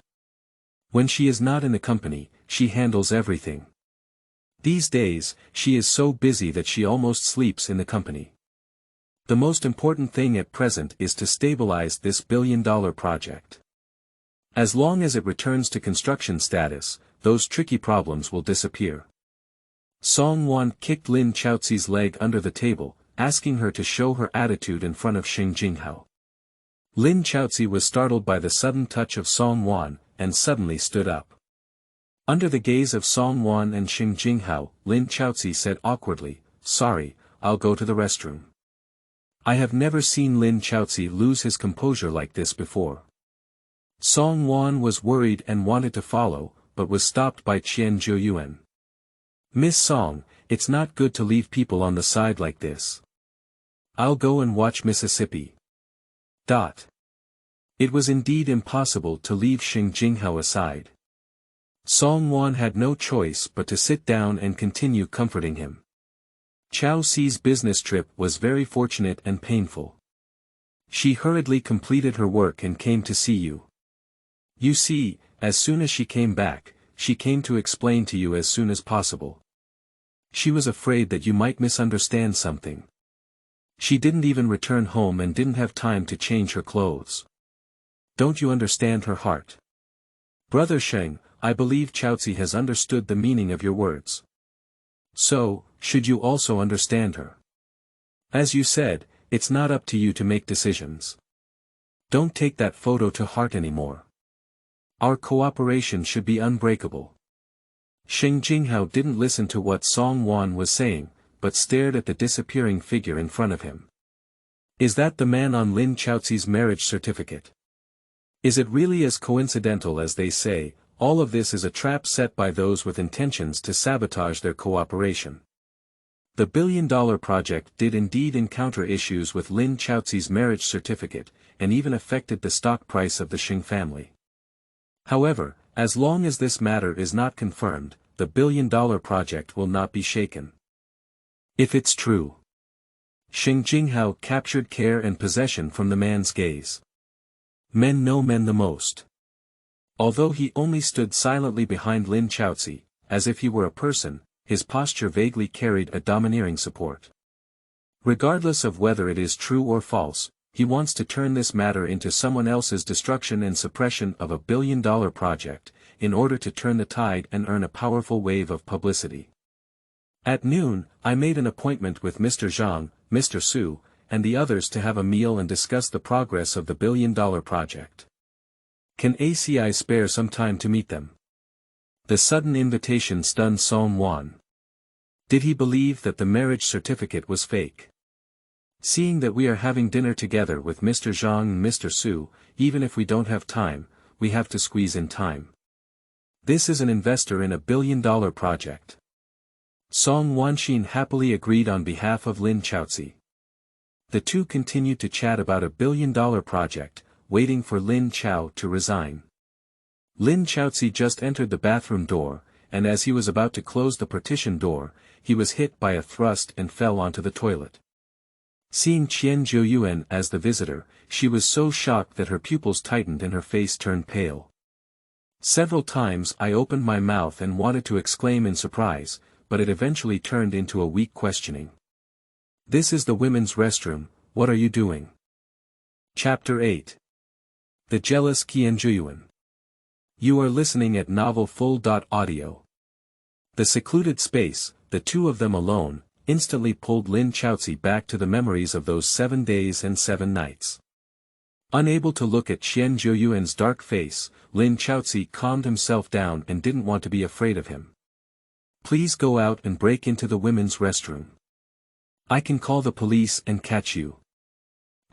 When she is not in the company, she handles everything. These days, she is so busy that she almost sleeps in the company. The most important thing at present is to stabilize this billion-dollar project. As long as it returns to construction status, those tricky problems will disappear. Shuangwen kicked Lin Chaoci's leg under the table, asking her to show her attitude in front of Xing Jinghao. Lin Chaoci was startled by the sudden touch of Shuangwen, and suddenly stood up. Under the gaze of Shuangwen and Xing Jinghao, Lin Chaoci said awkwardly, "Sorry, I'll go to the restroom." I have never seen Lin Chaoci lose his composure like this before. Shuangwen was worried and wanted to follow, but was stopped by Qianjiuyuan. "Miss Song, it's not good to leave people on the side like this. I'll go and watch Mississippi." It was indeed impossible to leave Xing Jinghao aside. Shuangwen had no choice but to sit down and continue comforting him. Chaoci's business trip was very fortunate and painful. She hurriedly completed her work and came to see you. You see, as soon as she came back, she came to explain to you as soon as possible. She was afraid that you might misunderstand something. She didn't even return home and didn't have time to change her clothes. Don't you understand her heart? Brother Sheng, I believe Chaoci has understood the meaning of your words. So, should you also understand her? As you said, it's not up to you to make decisions. Don't take that photo to heart anymore. Our cooperation should be unbreakable. Sheng Jinghao didn't listen to what Shuangwen was saying, but stared at the disappearing figure in front of him. Is that the man on Lin Chaoci's marriage certificate? Is it really as coincidental as they say? All of this is a trap set by those with intentions to sabotage their cooperation. The billion-dollar project did indeed encounter issues with Lin Chaoci's marriage certificate, and even affected the stock price of the Sheng family. However, as long as this matter is not confirmed, the billion-dollar project will not be shaken. If it's true. Sheng Jinghao captured care and possession from the man's gaze. Men know men the most. Although he only stood silently behind Lin Chaoci, as if he were a person, his posture vaguely carried a domineering support. Regardless of whether it is true or false, he wants to turn this matter into someone else's destruction and suppression of a billion-dollar project, in order to turn the tide and earn a powerful wave of publicity. At noon, I made an appointment with Mr. Zhang, Mr. Su, and the others to have a meal and discuss the progress of the billion-dollar project. Can ACI spare some time to meet them? The sudden invitation stunned Shuangwen. Did he believe that the marriage certificate was fake? Seeing that we are having dinner together with Mr. Zhang and Mr. Su, even if we don't have time, we have to squeeze in time. This is an investor in a billion-dollar project. Song Wanxin happily agreed on behalf of Lin Chaoci. The two continued to chat about a billion-dollar project, waiting for Lin Chao to resign. Lin Chaoci just entered the bathroom door, and as he was about to close the partition door, he was hit by a thrust and fell onto the toilet. Seeing Qianjiuyuan as the visitor, she was so shocked that her pupils tightened and her face turned pale. Several times I opened my mouth and wanted to exclaim in surprise, but it eventually turned into a weak questioning. This is the women's restroom, what are you doing? Chapter 8. The Jealous Qianjiuyuan. You are listening at novelfull.audio. The secluded space, the two of them alone, instantly pulled Lin Chaoci back to the memories of those 7 days and 7 nights. Unable to look at Qianjiuyuan's dark face, Lin Chaoci calmed himself down and didn't want to be afraid of him. Please go out and break into the women's restroom. I can call the police and catch you.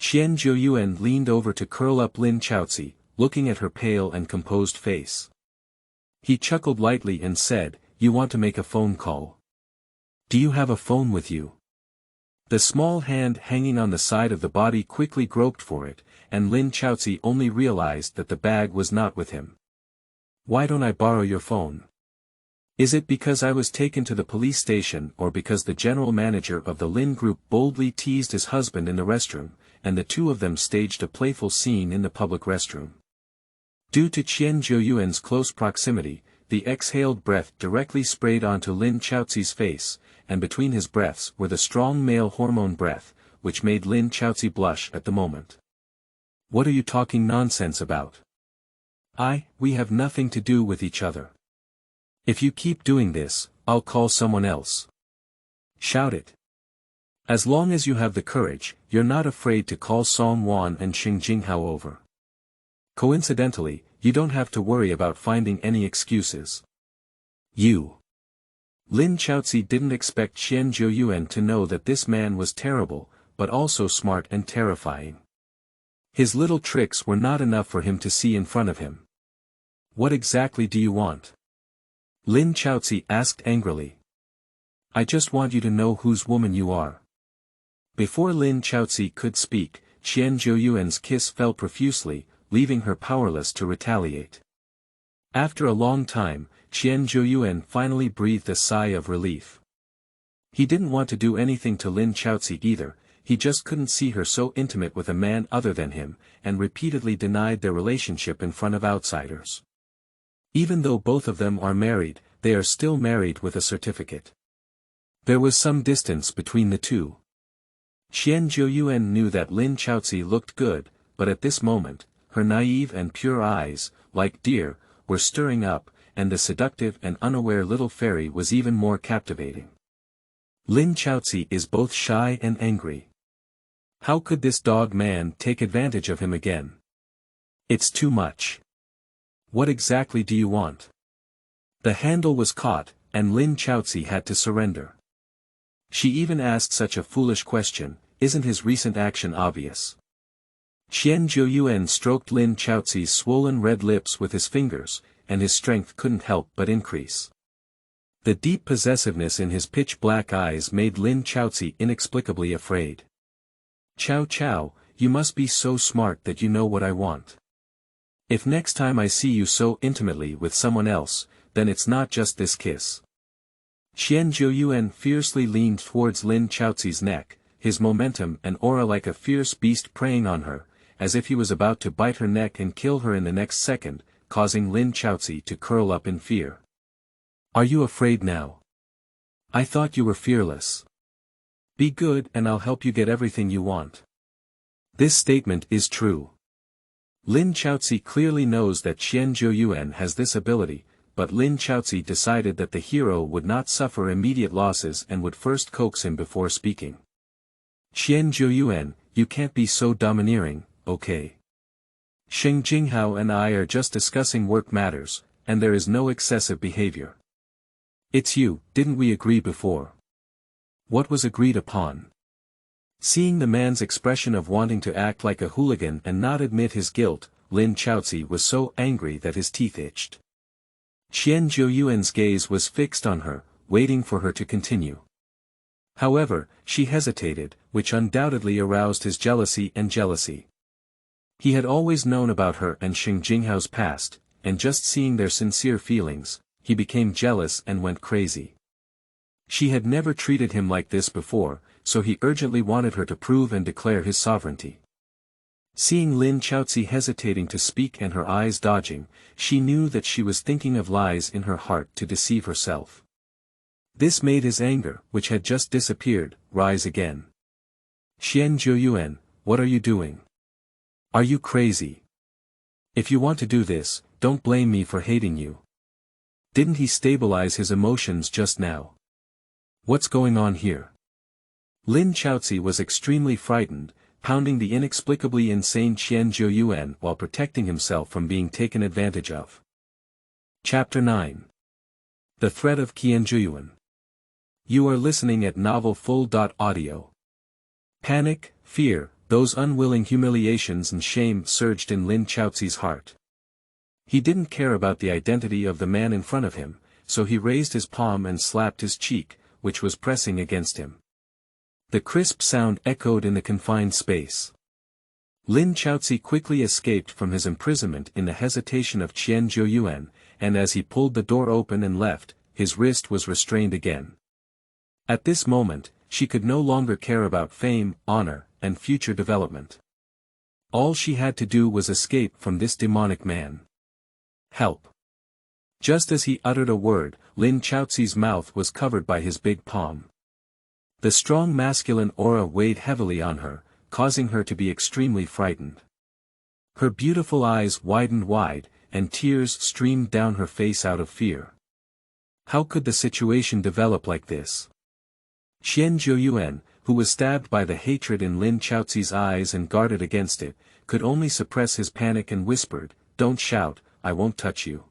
Qianjiuyuan leaned over to curl up Lin Chaoci, looking at her pale and composed face. He chuckled lightly and said, You want to make a phone call? Do you have a phone with you? The small hand hanging on the side of the body quickly groped for it, and Lin Chaoci only realized that the bag was not with him. Why don't I borrow your phone? Is it because I was taken to the police station or because the general manager of the Lin Group boldly teased his husband in the restroom, and the two of them staged a playful scene in the public restroom? Due to Qianjiuyuan's close proximity, the exhaled breath directly sprayed onto Lin Chaoci's face, and between his breaths were the strong male hormone breath, which made Lin Chaoci blush at the moment. What are you talking nonsense about? We have nothing to do with each other. If you keep doing this, I'll call someone else. Shout it. As long as you have the courage, you're not afraid to call Shuangwen and Sheng Jinghao over. Coincidentally, you don't have to worry about finding any excuses. Lin Chaoci didn't expect Qianjiuyuan to know that this man was terrible, but also smart and terrifying. His little tricks were not enough for him to see in front of him. What exactly do you want? Lin Chaoci asked angrily. I just want you to know whose woman you are. Before Lin Chaoci could speak, Qianjiuyuan's kiss fell profusely, leaving her powerless to retaliate. After a long time, Qianjiuyuan finally breathed a sigh of relief. He didn't want to do anything to Lin Chaoci either, he just couldn't see her so intimate with a man other than him, and repeatedly denied their relationship in front of outsiders. Even though both of them are married, they are still married with a certificate. There was some distance between the two. Qianjiuyuan knew that Lin Chaoci looked good, but at this moment, her naive and pure eyes, like deer, were stirring up, and the seductive and unaware little fairy was even more captivating. Lin Chaoci is both shy and angry. How could this dog man take advantage of him again? It's too much. What exactly do you want? The handle was caught, and Lin Chaoci had to surrender. She even asked such a foolish question, isn't his recent action obvious? Qianjiuyuan stroked Lin Chaoci's swollen red lips with his fingers, and his strength couldn't help but increase. The deep possessiveness in his pitch-black eyes made Lin Chaoci inexplicably afraid. Chow Chow, you must be so smart that you know what I want. If next time I see you so intimately with someone else, then it's not just this kiss. Qianjiuyuan fiercely leaned towards Lin Chaoci's neck, his momentum and aura like a fierce beast preying on her, as if he was about to bite her neck and kill her in the next second, causing Lin Chaoci to curl up in fear. Are you afraid now? I thought you were fearless. Be good and I'll help you get everything you want. This statement is true. Lin Chaoci clearly knows that Qianjiuyuan has this ability, but Lin Chaoci decided that the hero would not suffer immediate losses and would first coax him before speaking. Qianjiuyuan, you can't be so domineering, okay? Sheng Jinghao and I are just discussing work matters, and there is no excessive behavior. It's you, didn't we agree before? What was agreed upon? Seeing the man's expression of wanting to act like a hooligan and not admit his guilt, Lin Chaoci was so angry that his teeth itched. Qianjiuyuan's gaze was fixed on her, waiting for her to continue. However, she hesitated, which undoubtedly aroused his jealousy. He had always known about her and Sheng Jinghao's past, and just seeing their sincere feelings, he became jealous and went crazy. She had never treated him like this before, so he urgently wanted her to prove and declare his sovereignty. Seeing Lin Chaoci hesitating to speak and her eyes dodging, she knew that she was thinking of lies in her heart to deceive herself. This made his anger, which had just disappeared, rise again. Qianjiuyuan, what are you doing? Are you crazy? If you want to do this, don't blame me for hating you. Didn't he stabilize his emotions just now? What's going on here? Lin Chaoci was extremely frightened, pounding the inexplicably insane Qianjiuyuan while protecting himself from being taken advantage of. Chapter 9. The Threat of Qianjiuyuan. You are listening at novelfull.audio. Panic, fear, those unwilling humiliations and shame surged in Lin Chaoci's heart. He didn't care about the identity of the man in front of him, so he raised his palm and slapped his cheek, which was pressing against him. The crisp sound echoed in the confined space. Lin Chaoci quickly escaped from his imprisonment in the hesitation of Qianjiuyuan, and as he pulled the door open and left, his wrist was restrained again. At this moment, she could no longer care about fame, honor, and future development. All she had to do was escape from this demonic man. Help! Just as he uttered a word, Lin Chaoci's mouth was covered by his big palm. The strong masculine aura weighed heavily on her, causing her to be extremely frightened. Her beautiful eyes widened wide, and tears streamed down her face out of fear. How could the situation develop like this? Qianjiuyuan, who was stabbed by the hatred in Lin Chaoci's eyes and guarded against it, could only suppress his panic and whispered, "Don't shout, I won't touch you."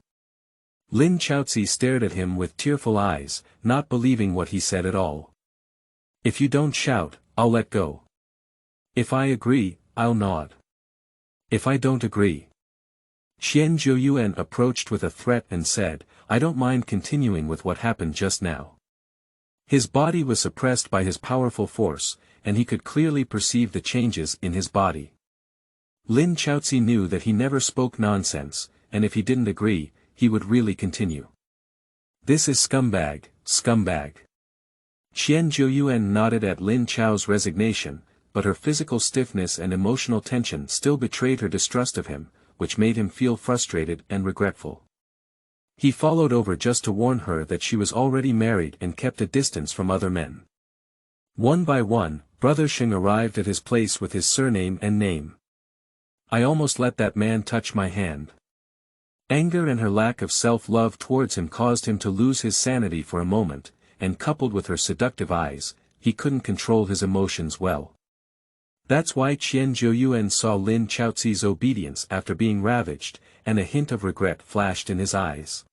Lin Chaoci stared at him with tearful eyes, not believing what he said at all. "If you don't shout, I'll let go. If I agree, I'll nod. If I don't agree." Qianjiuyuan approached with a threat and said, "I don't mind continuing with what happened just now." His body was suppressed by his powerful force, and he could clearly perceive the changes in his body. Lin Chaoci knew that he never spoke nonsense, and if he didn't agree, he would really continue. "This is scumbag, scumbag." Qianjiuyuan nodded at Lin Chao's resignation, but her physical stiffness and emotional tension still betrayed her distrust of him, which made him feel frustrated and regretful. He followed over just to warn her that she was already married and kept a distance from other men. One by one, Brother Sheng arrived at his place with his surname and name. I almost let that man touch my hand. Anger and her lack of self-love towards him caused him to lose his sanity for a moment, and coupled with her seductive eyes, he couldn't control his emotions well. That's why Qianjiuyuan saw Lin Chaoci's obedience after being ravaged, and a hint of regret flashed in his eyes.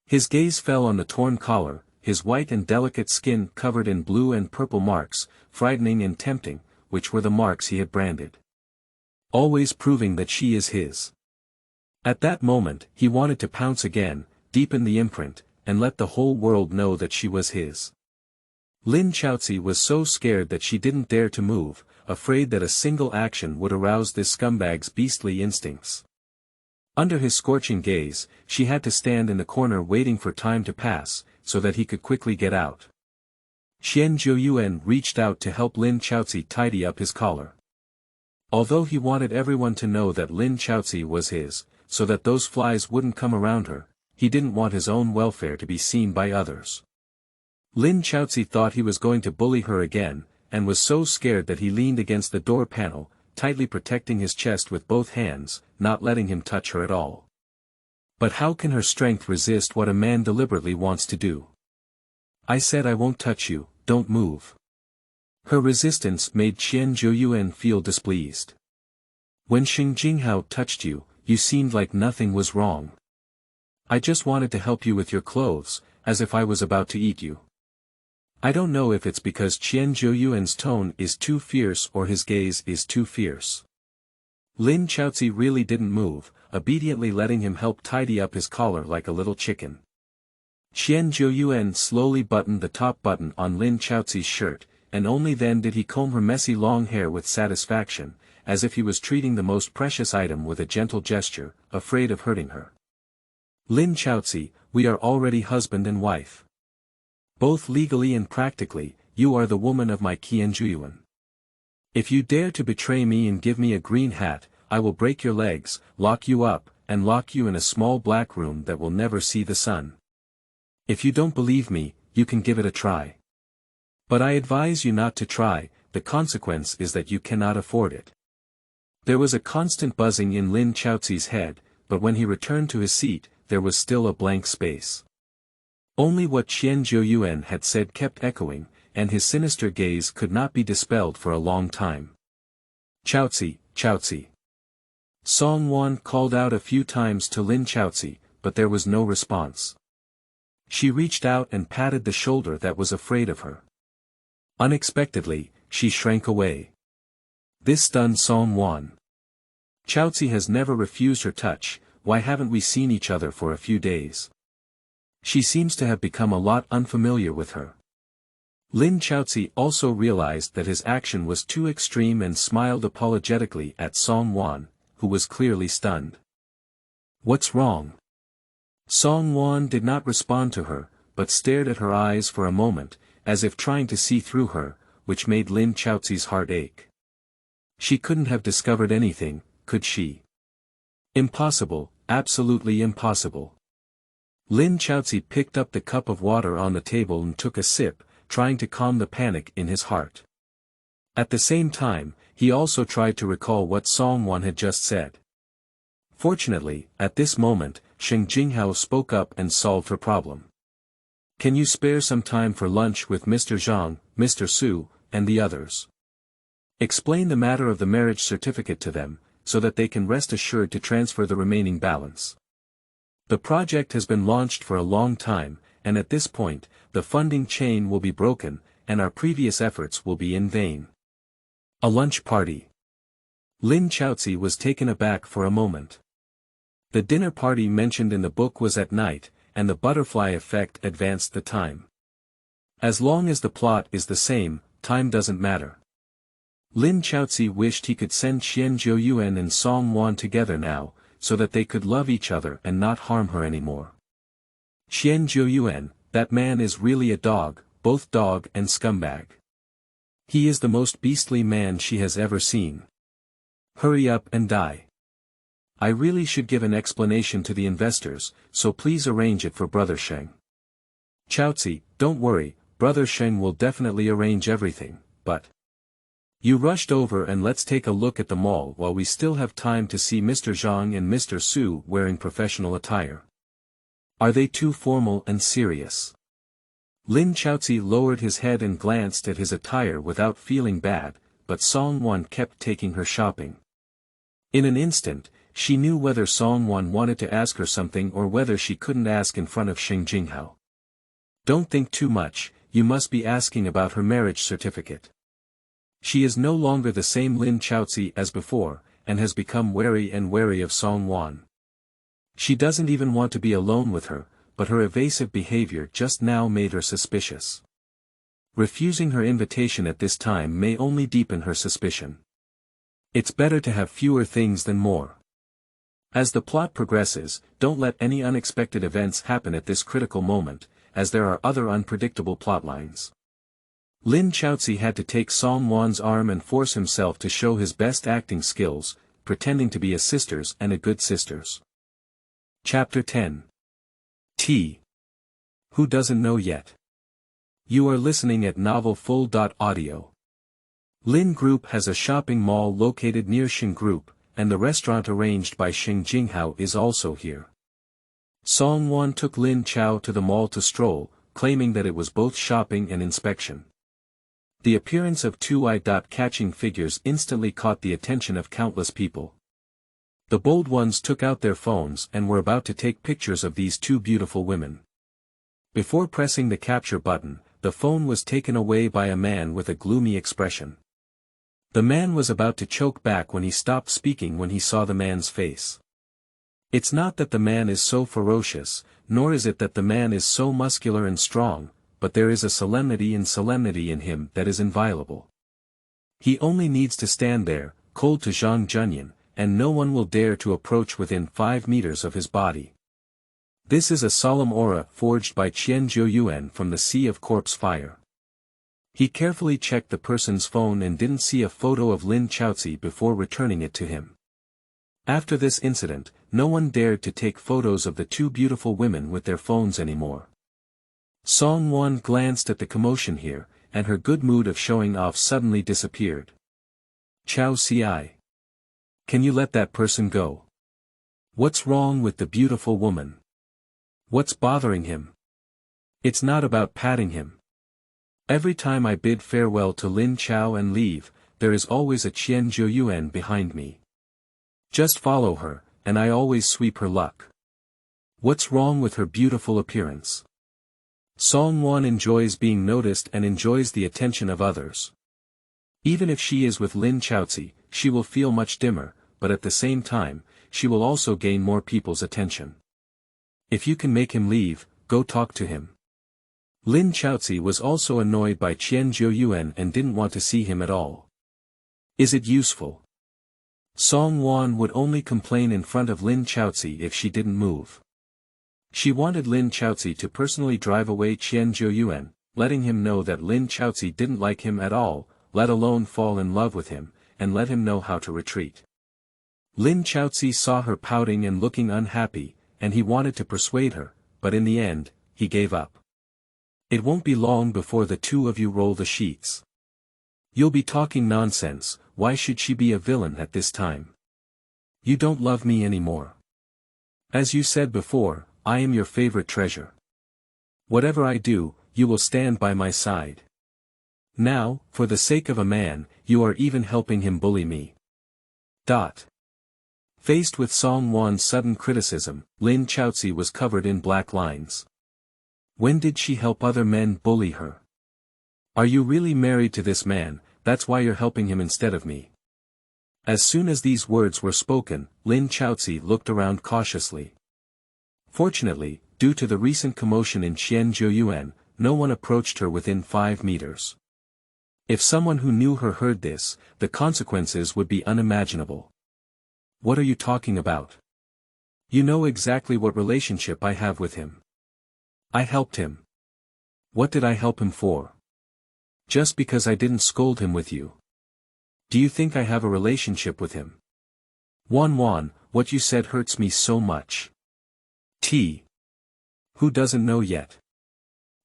His gaze fell on the torn collar, his white and delicate skin covered in blue and purple marks, frightening and tempting, which were the marks he had branded. Always proving that she is his. At that moment, he wanted to pounce again, deepen the imprint, and let the whole world know that she was his. Lin Chaoci was so scared that she didn't dare to move, afraid that a single action would arouse this scumbag's beastly instincts. Under his scorching gaze, she had to stand in the corner waiting for time to pass, so that he could quickly get out. Qianjiuyuan reached out to help Lin Chaoci tidy up his collar. Although he wanted everyone to know that Lin Chaoci was his, so that those flies wouldn't come around her, he didn't want his own welfare to be seen by others. Lin Chaoci thought he was going to bully her again, and was so scared that he leaned against the door panel, tightly protecting his chest with both hands, not letting him touch her at all. But how can her strength resist what a man deliberately wants to do? I said I won't touch you, don't move. Her resistance made Qianjiuyuan feel displeased. When Xing Jinghao touched you, you seemed like nothing was wrong. I just wanted to help you with your clothes, as if I was about to eat you. I don't know if it's because Qianjiuyuan's tone is too fierce or his gaze is too fierce. Lin Chaoci really didn't move, obediently letting him help tidy up his collar like a little chicken. Qianjiuyuan slowly buttoned the top button on Lin Chaoci's shirt, and only then did he comb her messy long hair with satisfaction, as if he was treating the most precious item with a gentle gesture, afraid of hurting her. Lin Chaoci, we are already husband and wife. Both legally and practically, you are the woman of my Qianjiuyuan. If you dare to betray me and give me a green hat, I will break your legs, lock you up, and lock you in a small black room that will never see the sun. If you don't believe me, you can give it a try. But I advise you not to try, the consequence is that you cannot afford it. There was a constant buzzing in Lin Chaoci's head, but when he returned to his seat, there was still a blank space. Only what Qianjiuyuan had said kept echoing, and his sinister gaze could not be dispelled for a long time. Chaoci, Chaoci. Shuangwen called out a few times to Lin Chaoci, but there was no response. She reached out and patted the shoulder that was afraid of her. Unexpectedly, she shrank away. This stunned Shuangwen. Chaoci has never refused her touch, why haven't we seen each other for a few days? She seems to have become a lot unfamiliar with her. Lin Chaoci also realized that his action was too extreme and smiled apologetically at Shuangwen, who was clearly stunned. What's wrong? Shuangwen did not respond to her, but stared at her eyes for a moment, as if trying to see through her, which made Lin Chaoci's heart ache. She couldn't have discovered anything, could she? Impossible, absolutely impossible. Lin Chaoci picked up the cup of water on the table and took a sip, trying to calm the panic in his heart. At the same time, he also tried to recall what Shuangwen had just said. Fortunately, at this moment, Xing Jinghao spoke up and solved her problem. Can you spare some time for lunch with Mr. Zhang, Mr. Su, and the others? Explain the matter of the marriage certificate to them, so that they can rest assured to transfer the remaining balance. The project has been launched for a long time, and at this point, the funding chain will be broken, and our previous efforts will be in vain. A lunch party. Lin Chaoci was taken aback for a moment. The dinner party mentioned in the book was at night, and the butterfly effect advanced the time. As long as the plot is the same, time doesn't matter. Lin Chaoci wished he could send Qianjiuyuan and Shuangwen together now, so that they could love each other and not harm her anymore. Qianjiuyuan, that man is really a dog, both dog and scumbag. He is the most beastly man she has ever seen. Hurry up and die. I really should give an explanation to the investors, so please arrange it for Brother Sheng. Chaoci, don't worry, Brother Sheng will definitely arrange everything, but... You rushed over and let's take a look at the mall while we still have time to see Mr. Zhang and Mr. Su wearing professional attire. Are they too formal and serious? Lin Chaoci lowered his head and glanced at his attire without feeling bad, but Songwon kept taking her shopping. In an instant, she knew whether Songwon wanted to ask her something or whether she couldn't ask in front of Xing Jinghao. Don't think too much, you must be asking about her marriage certificate. She is no longer the same Lin Chaoci as before, and has become wary of Songwon. She doesn't even want to be alone with her, but her evasive behavior just now made her suspicious. Refusing her invitation at this time may only deepen her suspicion. It's better to have fewer things than more. As the plot progresses, don't let any unexpected events happen at this critical moment, as there are other unpredictable plotlines. Lin Chaoci had to take Songwon's arm and force himself to show his best acting skills, pretending to be a sisters and a good sisters. Chapter 10. T. Who doesn't know yet? You are listening at novelfull.audio. Lin Group has a shopping mall located near Xing Group, and the restaurant arranged by Xing Jinghao is also here. Songwon took Lin Chao to the mall to stroll, claiming that it was both shopping and inspection. The appearance of two eye-catching figures instantly caught the attention of countless people. The bold ones took out their phones and were about to take pictures of these two beautiful women. Before pressing the capture button, the phone was taken away by a man with a gloomy expression. The man was about to choke back when he stopped speaking when he saw the man's face. It's not that the man is so ferocious, nor is it that the man is so muscular and strong, but there is a solemnity in him that is inviolable. He only needs to stand there, cold to Zhang Junyan, and no one will dare to approach within 5 meters of his body. This is a solemn aura forged by Qianjiuyuan from the sea of corpse fire. He carefully checked the person's phone and didn't see a photo of Lin Chaoci before returning it to him. After this incident, no one dared to take photos of the two beautiful women with their phones anymore. Songwon glanced at the commotion here, and her good mood of showing off suddenly disappeared. Chaoci. Can you let that person go? What's wrong with the beautiful woman? What's bothering him? It's not about patting him. Every time I bid farewell to Lin Chao and leave, there is always a Qianjiuyuan behind me. Just follow her, and I always sweep her luck. What's wrong with her beautiful appearance? Songwon enjoys being noticed and enjoys the attention of others. Even if she is with Lin Chaoci, she will feel much dimmer, but at the same time, she will also gain more people's attention. If you can make him leave, go talk to him. Lin Chaoci was also annoyed by Qianjiuyuan and didn't want to see him at all. Is it useful? Songwon would only complain in front of Lin Chaoci if she didn't move. She wanted Lin Chaoci to personally drive away Qianjiuyuan, letting him know that Lin Chaoci didn't like him at all, let alone fall in love with him, and let him know how to retreat. Lin Chaoci saw her pouting and looking unhappy, and he wanted to persuade her, but in the end, he gave up. It won't be long before the two of you roll the sheets. You'll be talking nonsense, why should she be a villain at this time? You don't love me anymore. As you said before, I am your favorite treasure. Whatever I do, you will stand by my side. Now, for the sake of a man, you are even helping him bully me. Faced with Songwon's sudden criticism, Lin Chaoci was covered in black lines. When did she help other men bully her? Are you really married to this man, that's why you're helping him instead of me? As soon as these words were spoken, Lin Chaoci looked around cautiously. Fortunately, due to the recent commotion in Qianjiuyuan, no one approached her within 5 meters. If someone who knew her heard this, the consequences would be unimaginable. What are you talking about? You know exactly what relationship I have with him. I helped him. What did I help him for? Just because I didn't scold him with you. Do you think I have a relationship with him? Wan, what you said hurts me so much. Who doesn't know yet?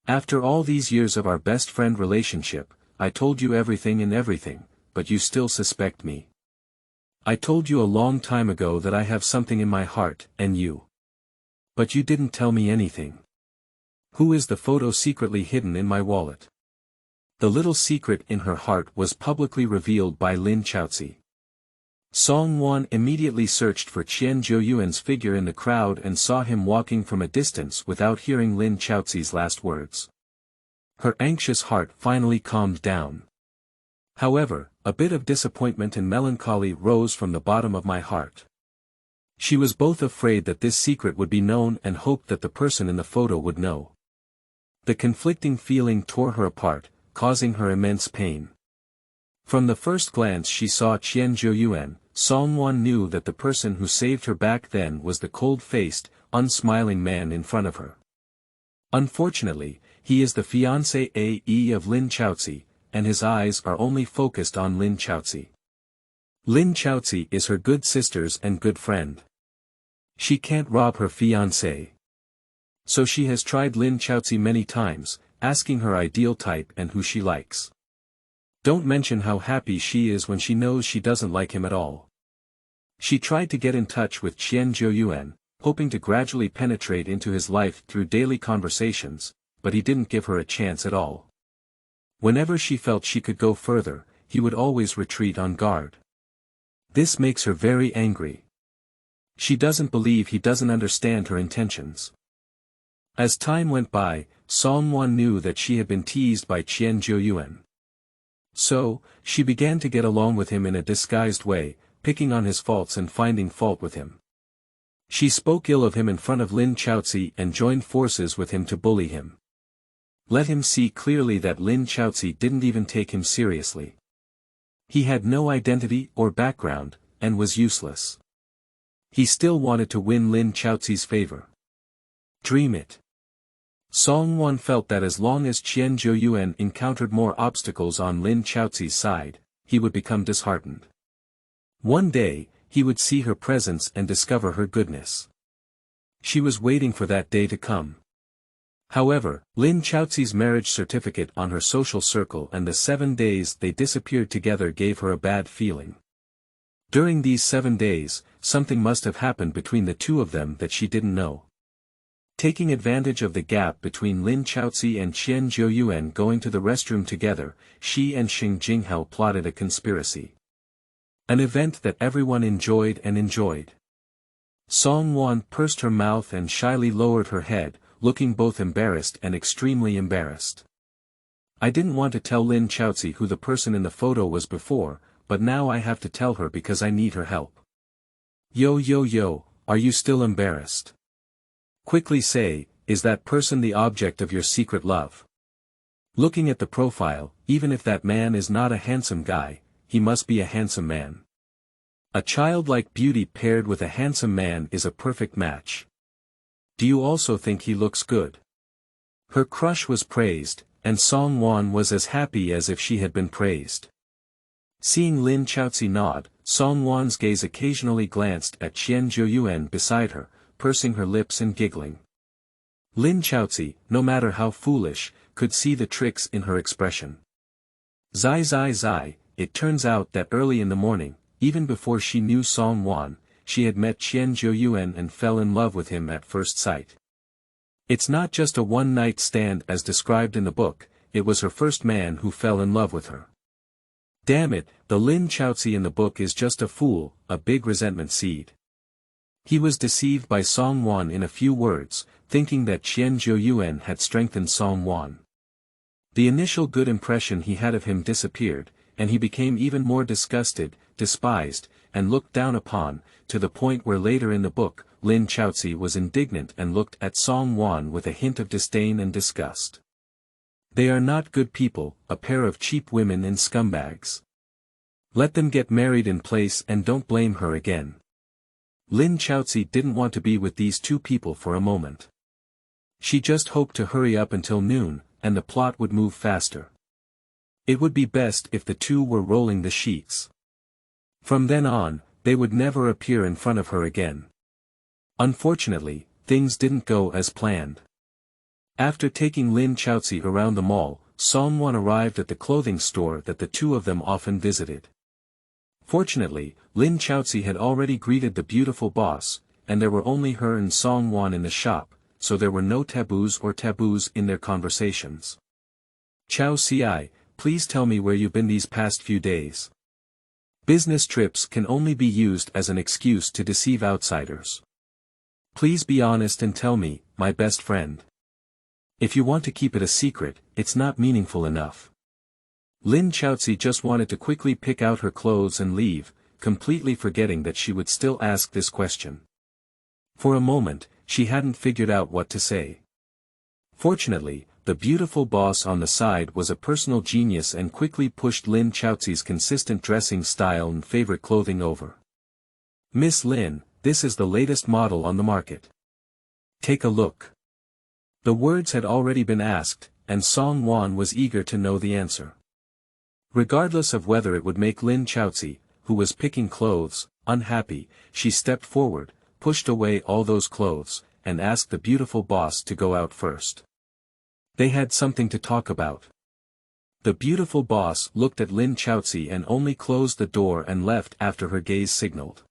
After all these years of our best friend relationship, I told you everything and everything, but you still suspect me. I told you a long time ago that I have something in my heart, and you. But you didn't tell me anything. Who is the photo secretly hidden in my wallet? The little secret in her heart was publicly revealed by Lin Chaoci. Shuangwen immediately searched for Qianjiuyuan's figure in the crowd and saw him walking from a distance without hearing Lin Chaoci's last words. Her anxious heart finally calmed down. However, a bit of disappointment and melancholy rose from the bottom of my heart. She was both afraid that this secret would be known and hoped that the person in the photo would know. The conflicting feeling tore her apart, causing her immense pain. From the first glance she saw Qianjiuyuan, Shuangwen knew that the person who saved her back then was the cold-faced, unsmiling man in front of her. Unfortunately, he is the fiancé of Lin Chaoci, and his eyes are only focused on Lin Chaoci. Lin Chaoci is her good sisters and good friend. She can't rob her fiancé. So she has tried Lin Chaoci many times, asking her ideal type and who she likes. Don't mention how happy she is when she knows she doesn't like him at all. She tried to get in touch with Qianjiuyuan, hoping to gradually penetrate into his life through daily conversations, but he didn't give her a chance at all. Whenever she felt she could go further, he would always retreat on guard. This makes her very angry. She doesn't believe he doesn't understand her intentions. As time went by, Shuangwen knew that she had been teased by Qianjiuyuan. So, she began to get along with him in a disguised way, picking on his faults and finding fault with him. She spoke ill of him in front of Lin Chaoci and joined forces with him to bully him. Let him see clearly that Lin Chaoci didn't even take him seriously. He had no identity or background, and was useless. He still wanted to win Lin Chaoci's favor. Dream it. Shuangwen felt that as long as Qianjiuyuan encountered more obstacles on Lin Chaoci's side, he would become disheartened. One day, he would see her presence and discover her goodness. She was waiting for that day to come. However, Lin Chaoci's marriage certificate on her social circle and the 7 days they disappeared together gave her a bad feeling. During these 7 days, something must have happened between the two of them that she didn't know. Taking advantage of the gap between Lin Chaoci and Qianjiuyuan going to the restroom together, she and Xing Jinghao plotted a conspiracy. An event that everyone enjoyed. Shuangwen pursed her mouth and shyly lowered her head, looking both embarrassed and extremely embarrassed. I didn't want to tell Lin Chaoci who the person in the photo was before, but now I have to tell her because I need her help. Yo, are you still embarrassed? Quickly say, is that person the object of your secret love? Looking at the profile, even if that man is not a handsome guy, he must be a handsome man. A childlike beauty paired with a handsome man is a perfect match. Do you also think he looks good? Her crush was praised, and Shuangwen was as happy as if she had been praised. Seeing Lin Chaoci nod, Shuangwen's gaze occasionally glanced at Qianjiuyuan beside her, pursing her lips and giggling. Lin Chaoci, no matter how foolish, could see the tricks in her expression. Zai, it turns out that early in the morning, even before she knew Shuangwen, she had met Qianjiuyuan and fell in love with him at first sight. It's not just a one-night stand as described in the book, it was her first man who fell in love with her. Damn it, the Lin Chaoci in the book is just a fool, a big resentment seed. He was deceived by Shuangwen in a few words, thinking that Qianjiuyuan had strengthened Shuangwen. The initial good impression he had of him disappeared, and he became even more disgusted, despised, and looked down upon, to the point where later in the book, Lin Chaoci was indignant and looked at Shuangwen with a hint of disdain and disgust. They are not good people, a pair of cheap women and scumbags. Let them get married in place and don't blame her again. Lin Chaoci didn't want to be with these two people for a moment. She just hoped to hurry up until noon, and the plot would move faster. It would be best if the two were rolling the sheets. From then on, they would never appear in front of her again. Unfortunately, things didn't go as planned. After taking Lin Chaoci around the mall, Shuangwen arrived at the clothing store that the two of them often visited. Fortunately, Lin Chaoci had already greeted the beautiful boss, and there were only her and Shuangwen in the shop, so there were no taboos in their conversations. "Chaoci, please tell me where you've been these past few days. Business trips can only be used as an excuse to deceive outsiders. Please be honest and tell me, my best friend. If you want to keep it a secret, it's not meaningful enough." Lin Chaoci just wanted to quickly pick out her clothes and leave, completely forgetting that she would still ask this question. For a moment, she hadn't figured out what to say. Fortunately, the beautiful boss on the side was a personal genius and quickly pushed Lin Chaoci's consistent dressing style and favorite clothing over. "Miss Lin, this is the latest model on the market. Take a look." The words had already been asked, and Shuangwen was eager to know the answer. Regardless of whether it would make Lin Chaoci, who was picking clothes, unhappy, she stepped forward, pushed away all those clothes, and asked the beautiful boss to go out first. They had something to talk about. The beautiful boss looked at Lin Chaoci and only closed the door and left after her gaze signaled.